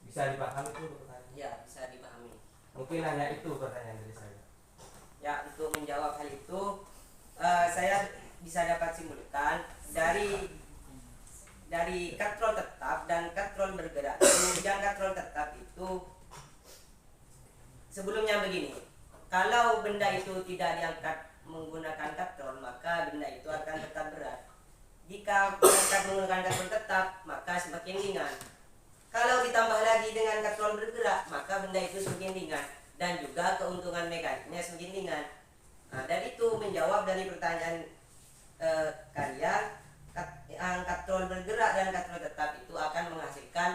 Bisa dipahami itu pertanyaan? Ya, bisa dipahami. Mungkin hanya itu pertanyaan dari saya. Ya, untuk menjawab hal itu saya bisa dapat simpulkan dari katrol tetap dan katrol bergerak. Kemudian katrol tetap itu sebelumnya begini. Kalau benda itu tidak diangkat menggunakan katrol, maka benda itu akan tetap berat. Jika diangkat menggunakan katrol tetap, maka semakin ringan. Kalau ditambah lagi dengan katrol bergerak, maka benda itu semakin ringan dan juga keuntungan mekaniknya semakin ringan. Nah, dan itu menjawab dari pertanyaan kalian, katrol bergerak dan katrol tetap itu akan menghasilkan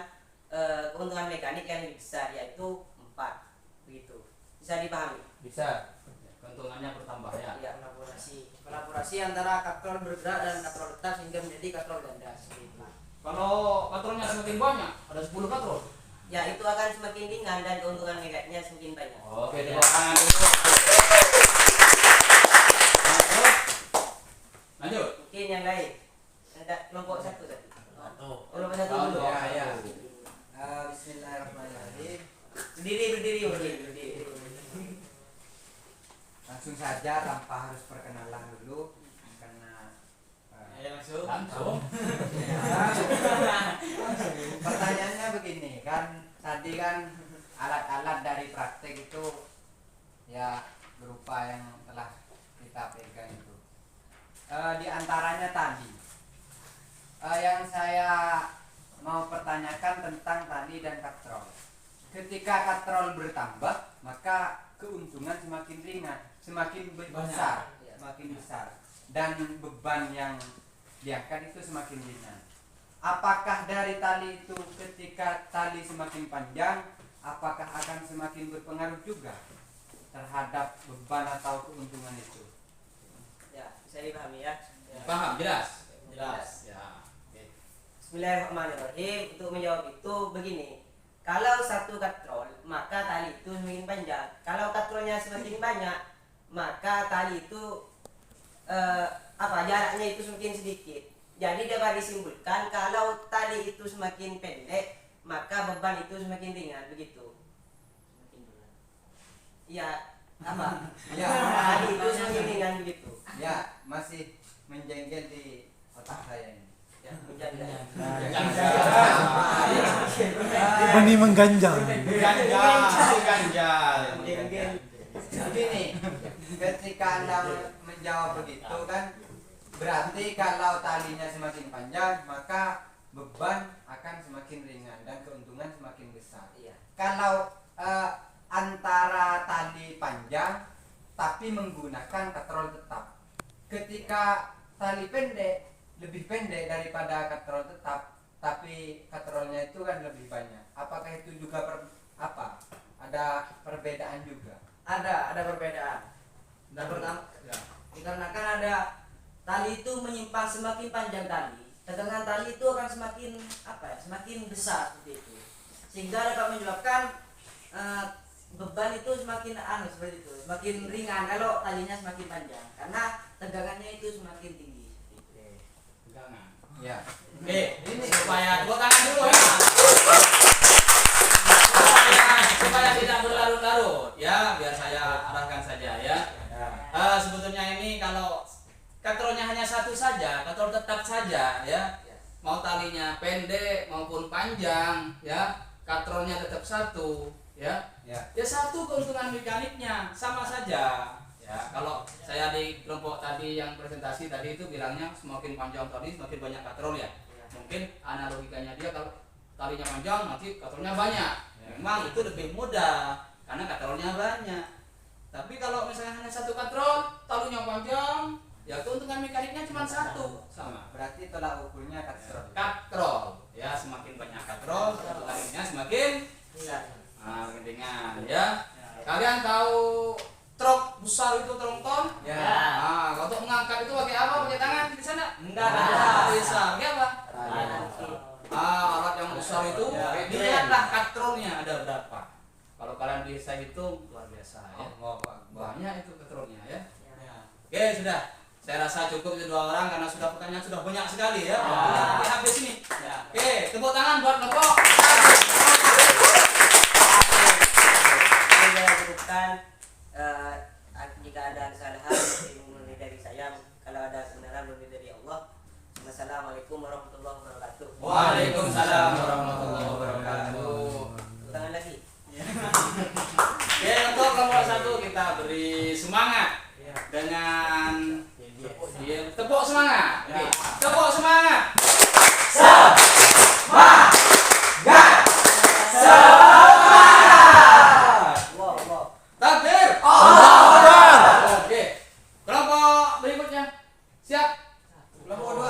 keuntungan mekanik yang lebih besar, yaitu 4. Begitu. Bisa dipahami? Bisa. Keuntungannya bertambah ya. Ya, Kolaborasi antara katrol bergerak dan katrol tetap sehingga menjadi katrol ganda. Seperti itu. Kalau katrolnya semakin banyak, ada 10 katrol. Ya, itu akan semakin ringan dan keuntungan mekaniknya semakin banyak. Oke, tepuk tangan dulu. Lanjut. Mungkin yang lain. Ada kelompok 1 tadi. Kelompok 1 dulu. Ya. Bismillahirrahmanirrahim. Berdiri. Langsung saja tanpa harus perkenalan dulu karena Langsung. pertanyaannya begini kan, tadi kan alat-alat dari praktek itu ya berupa yang telah kita pegang itu. Di antaranya tadi yang saya mau pertanyakan tentang tali dan katrol. Ketika katrol bertambah, maka keuntungan semakin ringan, semakin besar, dan beban yang diangkat itu semakin ringan. Apakah dari tali itu ketika tali semakin panjang, apakah akan semakin berpengaruh juga terhadap beban atau keuntungan itu? Ya, bisa dipahami ya. Paham, jelas. Ya. Oke. Bismillahirrahmanirrahim. Untuk menjawab itu begini. Kalau 1 katrol, maka tali itu semakin panjang. Kalau katrolnya semakin banyak, maka tali itu jaraknya itu semakin sedikit. Jadi dapat disimpulkan kalau tali itu semakin pendek, maka beban itu semakin ringan, begitu. Ya, Ya, tali itu semakin ringan begitu. ya masih menjengkel di otak saya ini. Ya, menjadi. Benih mengganjal. Ganjal. Begini, ketika Anda menjawab begitu kan, berarti kalau talinya semakin panjang maka beban akan semakin ringan dan keuntungan semakin besar. Iya. Kalau antara tali panjang tapi menggunakan katrol tetap, ketika tali pendek lebih pendek daripada katrol tetap, tapi katrolnya itu kan lebih banyak, apakah itu juga ada perbedaan juga? Ada perbedaan. Dan pertama, dikarenakan ada tali itu menyimpan semakin panjang tali, tegangan tali itu akan semakin besar seperti itu, sehingga dapat menyebabkan beban itu semakin seperti itu, semakin ringan kalau talinya semakin panjang karena tegangannya itu semakin tinggi. pegangan. Ya. Oke, ini supaya tepuk tangan dulu ya. Supaya tidak berlarut-larut ya, biar saya arahkan saja ya. Sebetulnya ini kalau katrolnya hanya satu saja, katrol tetap saja ya. Mau talinya pendek maupun panjang ya, katrolnya tetap satu ya. Ya. Ya satu keuntungan mekaniknya sama saja. Ya, kalau saya di kelompok tadi yang presentasi tadi itu bilangnya semakin panjang tali semakin banyak katrol ya. Mungkin analogikanya dia kalau talinya panjang nanti katrolnya banyak. Memang itu lebih mudah karena katrolnya banyak. Tapi kalau misalnya hanya satu katrol, talinya panjang, ya keuntungan mekaniknya cuma satu sama. Berarti tolak ukurnya katrol. Katrol, ya semakin banyak katrol, keuntungannya semakin ringan ya. Kalian tahu truk besar itu tronton? Ya. Nah, kalau untuk mengangkat itu pakai apa? Pakai tangan di sana? Enggak. Bisa. Pakai apa? Alat yang besar itu dilihatlah katrolnya ada berapa. Kalau kalian bisa hitung luar biasa ya. Banyak itu katrolnya ya. Oke, sudah. Saya rasa cukup itu 2 orang karena sudah pertanyaan sudah banyak sekali ya. Sampai habis ini. Oke, tepuk tangan buat kelompok. Saya cukupkan jika ada kesalahan murni dari saya, kalau ada kebenaran murni dari Allah. Wassalamualaikum warahmatullahi wabarakatuh. Waalaikumsalam warahmatullahi wabarakatuh. Tangan lagi. Oke, untuk kelompok 1 kita beri semangat dengan tepuk semangat. Oke, tepuk semangat. Wow. Takbir. Oke. Kelompok berikutnya. Siap? Kelompok 2.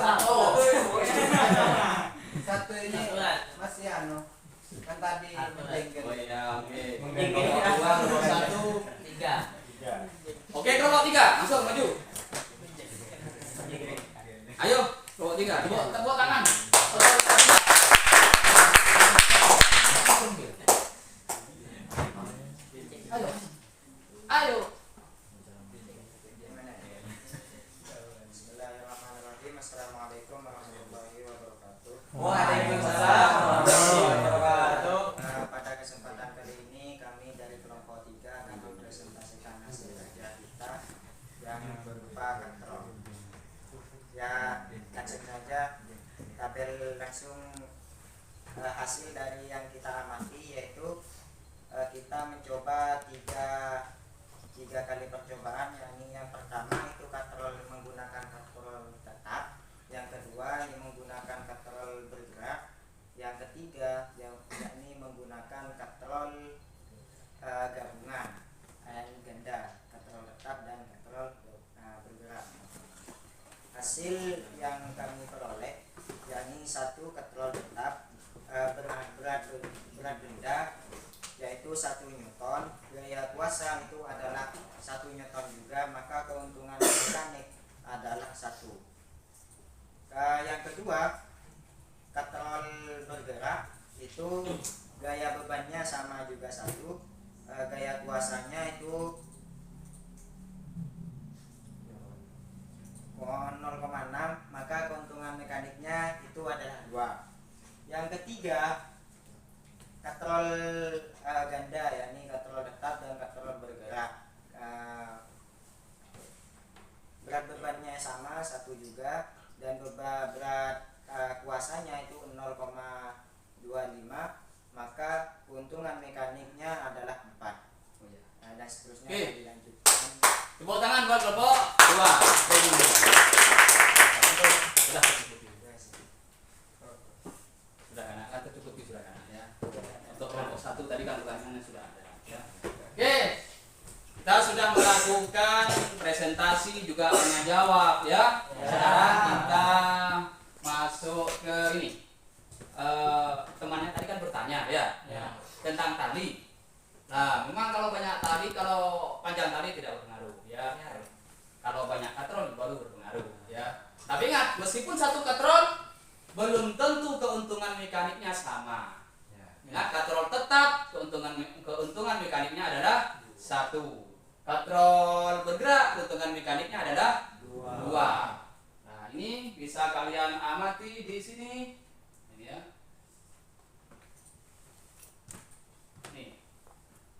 Satu ini masih kan tadi menjengkel. Oh iya, oke. Kelompok 1 3. Oke, kelompok 3, langsung maju. Ayo, kelompok 3, tepuk tangan. Ayo. Bismillahirrahmanirrahim. Assalamualaikum warahmatullahi wabarakatuh. Waalaikumsalam warahmatullahi wabarakatuh. Pada kesempatan kali ini kami dari kelompok 3 akan mempresentasikan hasil kerja kita yang berupa katrol. Ya, langsung saja tabel langsung hasil dari yang kita amati, yaitu kita mencoba tiga kali percobaan, yakni yang pertama itu katrol menggunakan katrol tetap, yang kedua ini menggunakan katrol bergerak, yang ketiga yakni menggunakan katrol gabungan, yakni ganda, katrol tetap dan katrol bergerak. Hasil yang kami peroleh yakni 1 katrol tetap, berat benda yaitu 1 Newton, gaya kuasa itu adalah 1 Newton juga, maka keuntungan mekanik adalah 1. Yang kedua, katrol bergerak itu gaya bebannya sama juga 1, gaya kuasanya itu 0,6, maka keuntungan mekaniknya itu adalah 2. Yang ketiga, katrol ganda, yakni katrol tetap dan katrol bergerak, berat bebannya sama 1 juga, dan berat kuasanya itu 0,25, maka keuntungan mekaniknya adalah 4. Dan seterusnya Oke. dilanjutkan. Tepuk tangan buat kelompok 2. Sudah tercukupi. Sudah kan tercukupi sudah kan ya. Untuk kelompok 1 tadi kan pertanyaannya sudah ada ya. Oke. Kita sudah melakukan presentasi juga tanya jawab ya. Sekarang kita masuk ke ini. Temannya tadi kan bertanya ya. Tentang tali. Nah, memang kalau banyak tali, kalau panjang tali tidak berpengaruh ya. Kalau banyak katrol baru berpengaruh ya. Tapi ingat, meskipun 1 katrol belum tentu keuntungan mekaniknya sama. Ingat, katrol tetap keuntungan mekaniknya adalah 1. Katrol bergerak keuntungan mekaniknya adalah 2. Nah, ini bisa kalian amati di sini. Ini ya. Nih.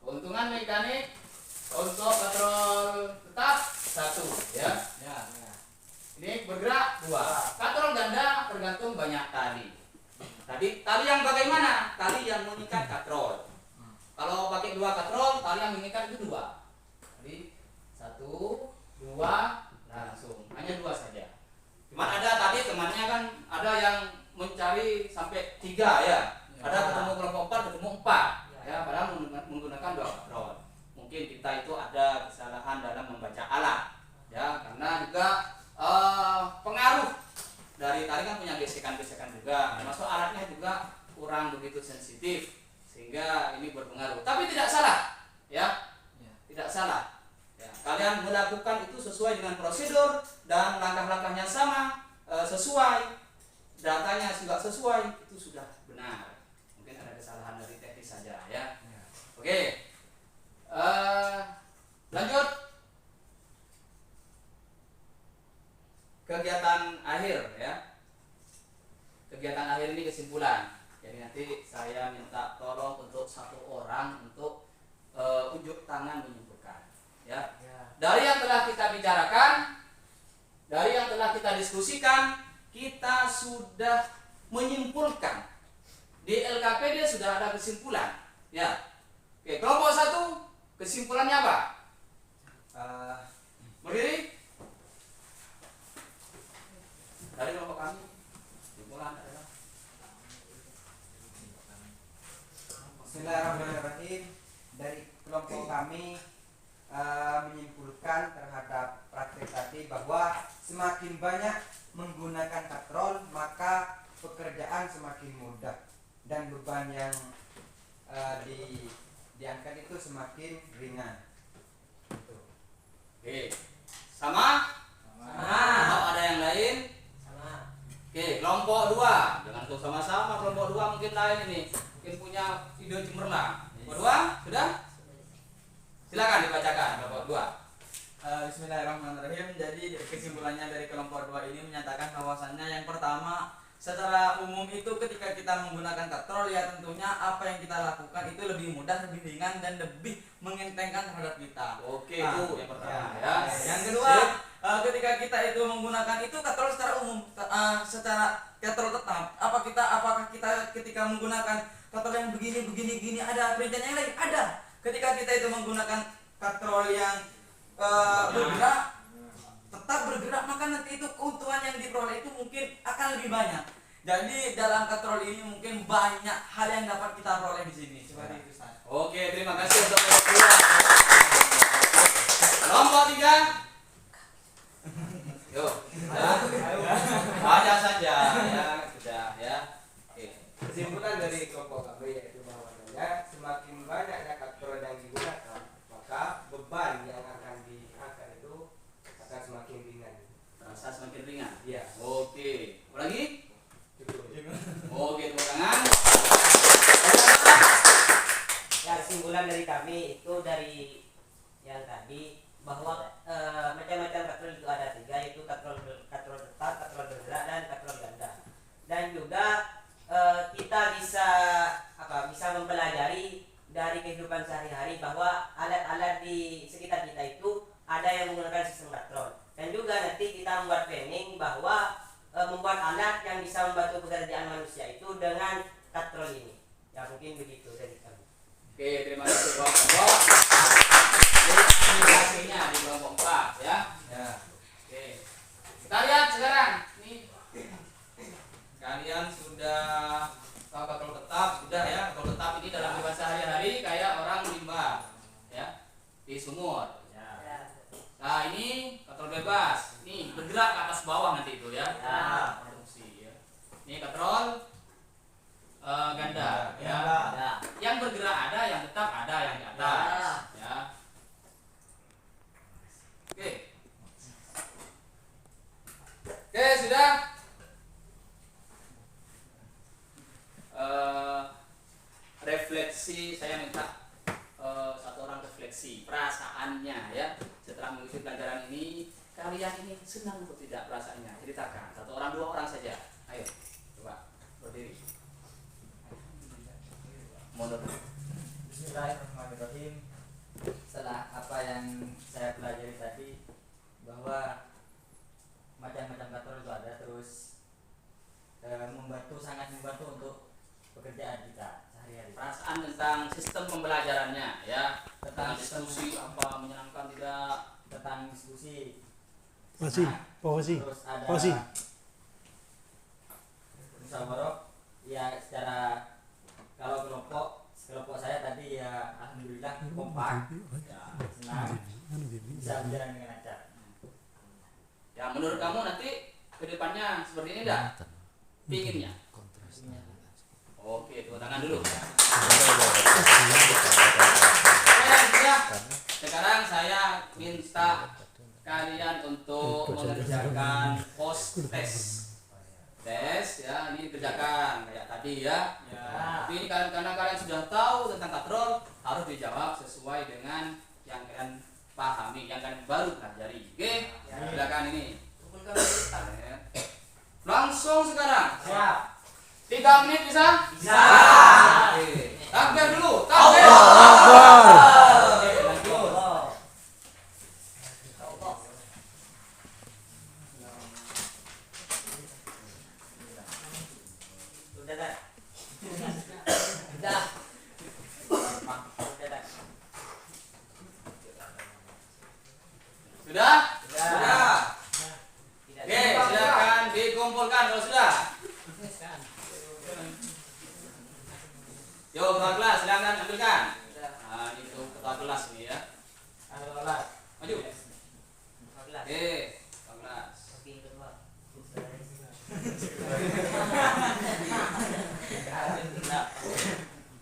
Keuntungan mekanik untuk katrol tetap 1 ya. Ya. Ini bergerak 2. Katrol ganda tergantung banyak tali. Tadi tali yang bagaimana? Tali yang mengikat katrol. Kalau pakai 2 katrol, tali yang mengikat itu 2. Jadi 1, 2, langsung. Hanya 2 saja. Cuman ada tadi temannya kan ada yang mencari sampai 3 ya. Ada ketemu kelompok 4, ketemu 4. Ya, padahal menggunakan 2 katrol. Mungkin kita itu ada kesalahan dalam membaca alat. Ya, karena juga pengaruh dari tali kan punya gesekan-gesekan juga. Termasuk alatnya juga kurang begitu sensitif sehingga ini berpengaruh. Tapi tidak salah, ya. Tidak salah. Ya, kalian melakukan itu sesuai dengan prosedur dan langkah-langkahnya sama, sesuai, datanya juga sesuai, itu sudah benar. Mungkin ada kesalahan dari teknis saja, ya. Oke. Lanjut. Kegiatan akhir ya. Kegiatan akhir ini kesimpulan. Jadi nanti saya minta tolong untuk 1 orang untuk unjuk tangan menyimpulkan. Ya. Dari yang telah kita bicarakan, dari yang telah kita diskusikan, kita sudah menyimpulkan. Di LKPD sudah ada kesimpulan. Ya. Oke, kelompok 1 kesimpulannya apa? Berdiri. Dari kelompok kami kesimpulan adalah Bismillahirrahmanirrahim. Dari kelompok kami menyimpulkan terhadap praktek tadi bahwa semakin banyak menggunakan katrol maka pekerjaan semakin mudah dan beban yang diangkat itu semakin ringan. Gitu. Oke. Sama? Atau ada yang lain? Oke, kelompok 2. Jangan tuh sama-sama, kelompok 2 mungkin lain ini. Mungkin punya ide cemerlang. Kelompok 2 sudah? Silakan dibacakan kelompok 2. Bismillahirrahmanirrahim. Jadi kesimpulannya dari kelompok 2 ini menyatakan bahwasannya yang pertama, secara umum itu ketika kita menggunakan katrol ya tentunya apa yang kita lakukan itu lebih mudah, lebih ringan dan lebih mengentengkan terhadap kita. Oke, itu yang pertama ya. Yang kedua, ketika kita itu menggunakan itu katrol secara umum, secara katrol tetap, apakah kita ketika menggunakan katrol yang begini ada perincian yang lain? Ada. Ketika kita itu menggunakan katrol yang bergerak, tetap bergerak, maka nanti itu keuntungan yang diperoleh itu mungkin akan lebih banyak. Jadi dalam katrol ini mungkin banyak hal yang dapat kita peroleh di sini. Seperti itu, Ustaz. Oke, terima kasih untuk kelompok 2. Kelompok 3. Yuk, baca saja ya, sudah ya. Oke. Kesimpulan dari kelompok kami yaitu bahwasanya semakin banyaknya katrol yang digunakan, maka beban yang akan diangkat itu akan semakin ringan. Terasa semakin ringan. Iya. Oke. Apa lagi? Cukup. Oke, tepuk tangan. Ya, kesimpulan dari kami itu dari yang tadi bahwa macam-macam katrol itu ada 3, yaitu katrol tetap, katrol bergerak dan katrol ganda. Dan juga kita bisa mempelajari dari kehidupan sehari-hari bahwa alat-alat di sekitar kita itu ada yang menggunakan sistem katrol. Dan juga nanti kita membuat training bahwa membuat alat yang bisa membantu pekerjaan manusia itu dengan katrol ini. Ya, mungkin begitu dari kami. Oke, terima kasih kelompok. Jadi hasilnya di kelompok 4 ya. Ya. Oke. Kita lihat sekarang. Nih. Kalian sudah tahu katrol tetap, sudah ya. Katrol tetap ini dalam kehidupan sehari-hari kayak orang limbah ya di sumur. Nah, ini katrol bebas. Nih, bergerak ke atas bawah nanti itu ya. Produksi ya. Ini katrol ganda ya. Yang bergerak ada, yang tetap ada, yang di atas ya. Oke. Oke, sudah. Refleksi, saya minta 1 orang refleksi perasaannya ya setelah mengikuti pelajaran ini. Kalian ini senang atau tidak perasaannya? Ceritakan 1 orang 2 orang saja. Ayo. Posisi. Terus ada Posisi. musyawarah. Ya secara kalau kelompok saya tadi ya alhamdulillah kompak, ya, senang, bisa berjalan dengan lancar. Ya menurut kamu nanti kedepannya seperti ini enggak? Pinginnya? Oke, tepuk tangan dulu. Oke, sudah. Sekarang saya minta kalian untuk mengerjakan post test. Tes ya, ini kerjakan kayak tadi ya. Tapi ini karena kalian sudah tahu tentang katrol, harus dijawab sesuai dengan yang kalian pahami, yang kalian baru pelajari. Oke? Silakan ini. Langsung sekarang. Siap. 3 menit bisa? Bisa. Oke. Takbir dulu. Takbir. Akbar. Oke, lanjut. Sudah dah. Dah. Sudah? Sudah. Oke, silakan dikumpulkan kalau sudah. Yo, ketua kelas, silakan ambilkan. Nah, ini tuh ketua kelas ini ya. Maju. Oke, ketua kelas.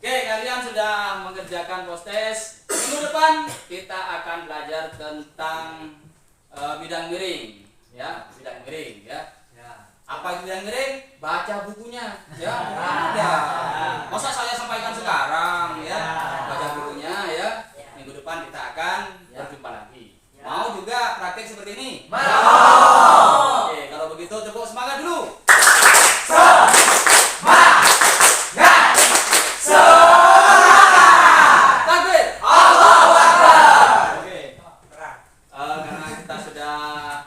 Oke, kalian sudah mengerjakan post test. Minggu depan kita akan belajar tentang bidang miring, ya, bidang miring, ya. Apa itu bidang miring? Baca bukunya, ya. Ada. Masa saya sampaikan sekarang, ya. Baca bukunya, ya. Minggu depan kita akan berjumpa lagi. Mau juga praktek seperti ini? Mau. Oke, kalau begitu tepuk semangat dulu. Takbir. Allahu Akbar. Oke. Karena kita sudah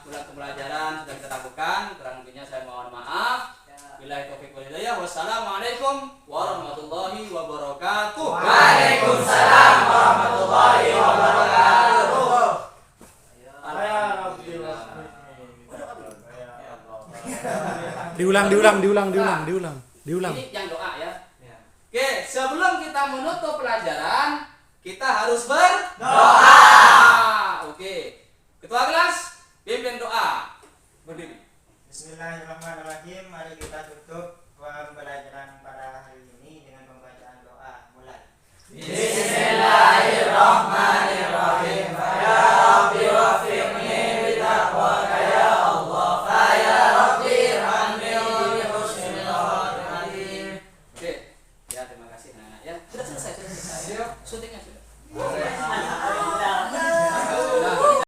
mulai pembelajaran, sudah kita lakukan, kurang lebihnya saya mohon maaf. Billahi taufiq wal hidayah. Wassalamualaikum warahmatullahi wabarakatuh. Waalaikumsalam warahmatullahi wabarakatuh. Diulang. Ini yang doa ya. Oke, sebelum kita menutup pelajaran, kita harus berdoa. Oke. Ketua kelas, pimpin doa. Berdiri. Bismillahirrahmanirrahim. Mari kita tutup pembelajaran pada hari ini dengan pembacaan doa. Mulai. Bismillahirrahmanirrahim. Ya Rabbi wafiqni bitaqwaka ya Allah. Ya Rabbi irhamni bi husnil khatimah. Oke. Ya, terima kasih anak-anak ya. Sudah selesai. Syutingnya sudah. Boleh.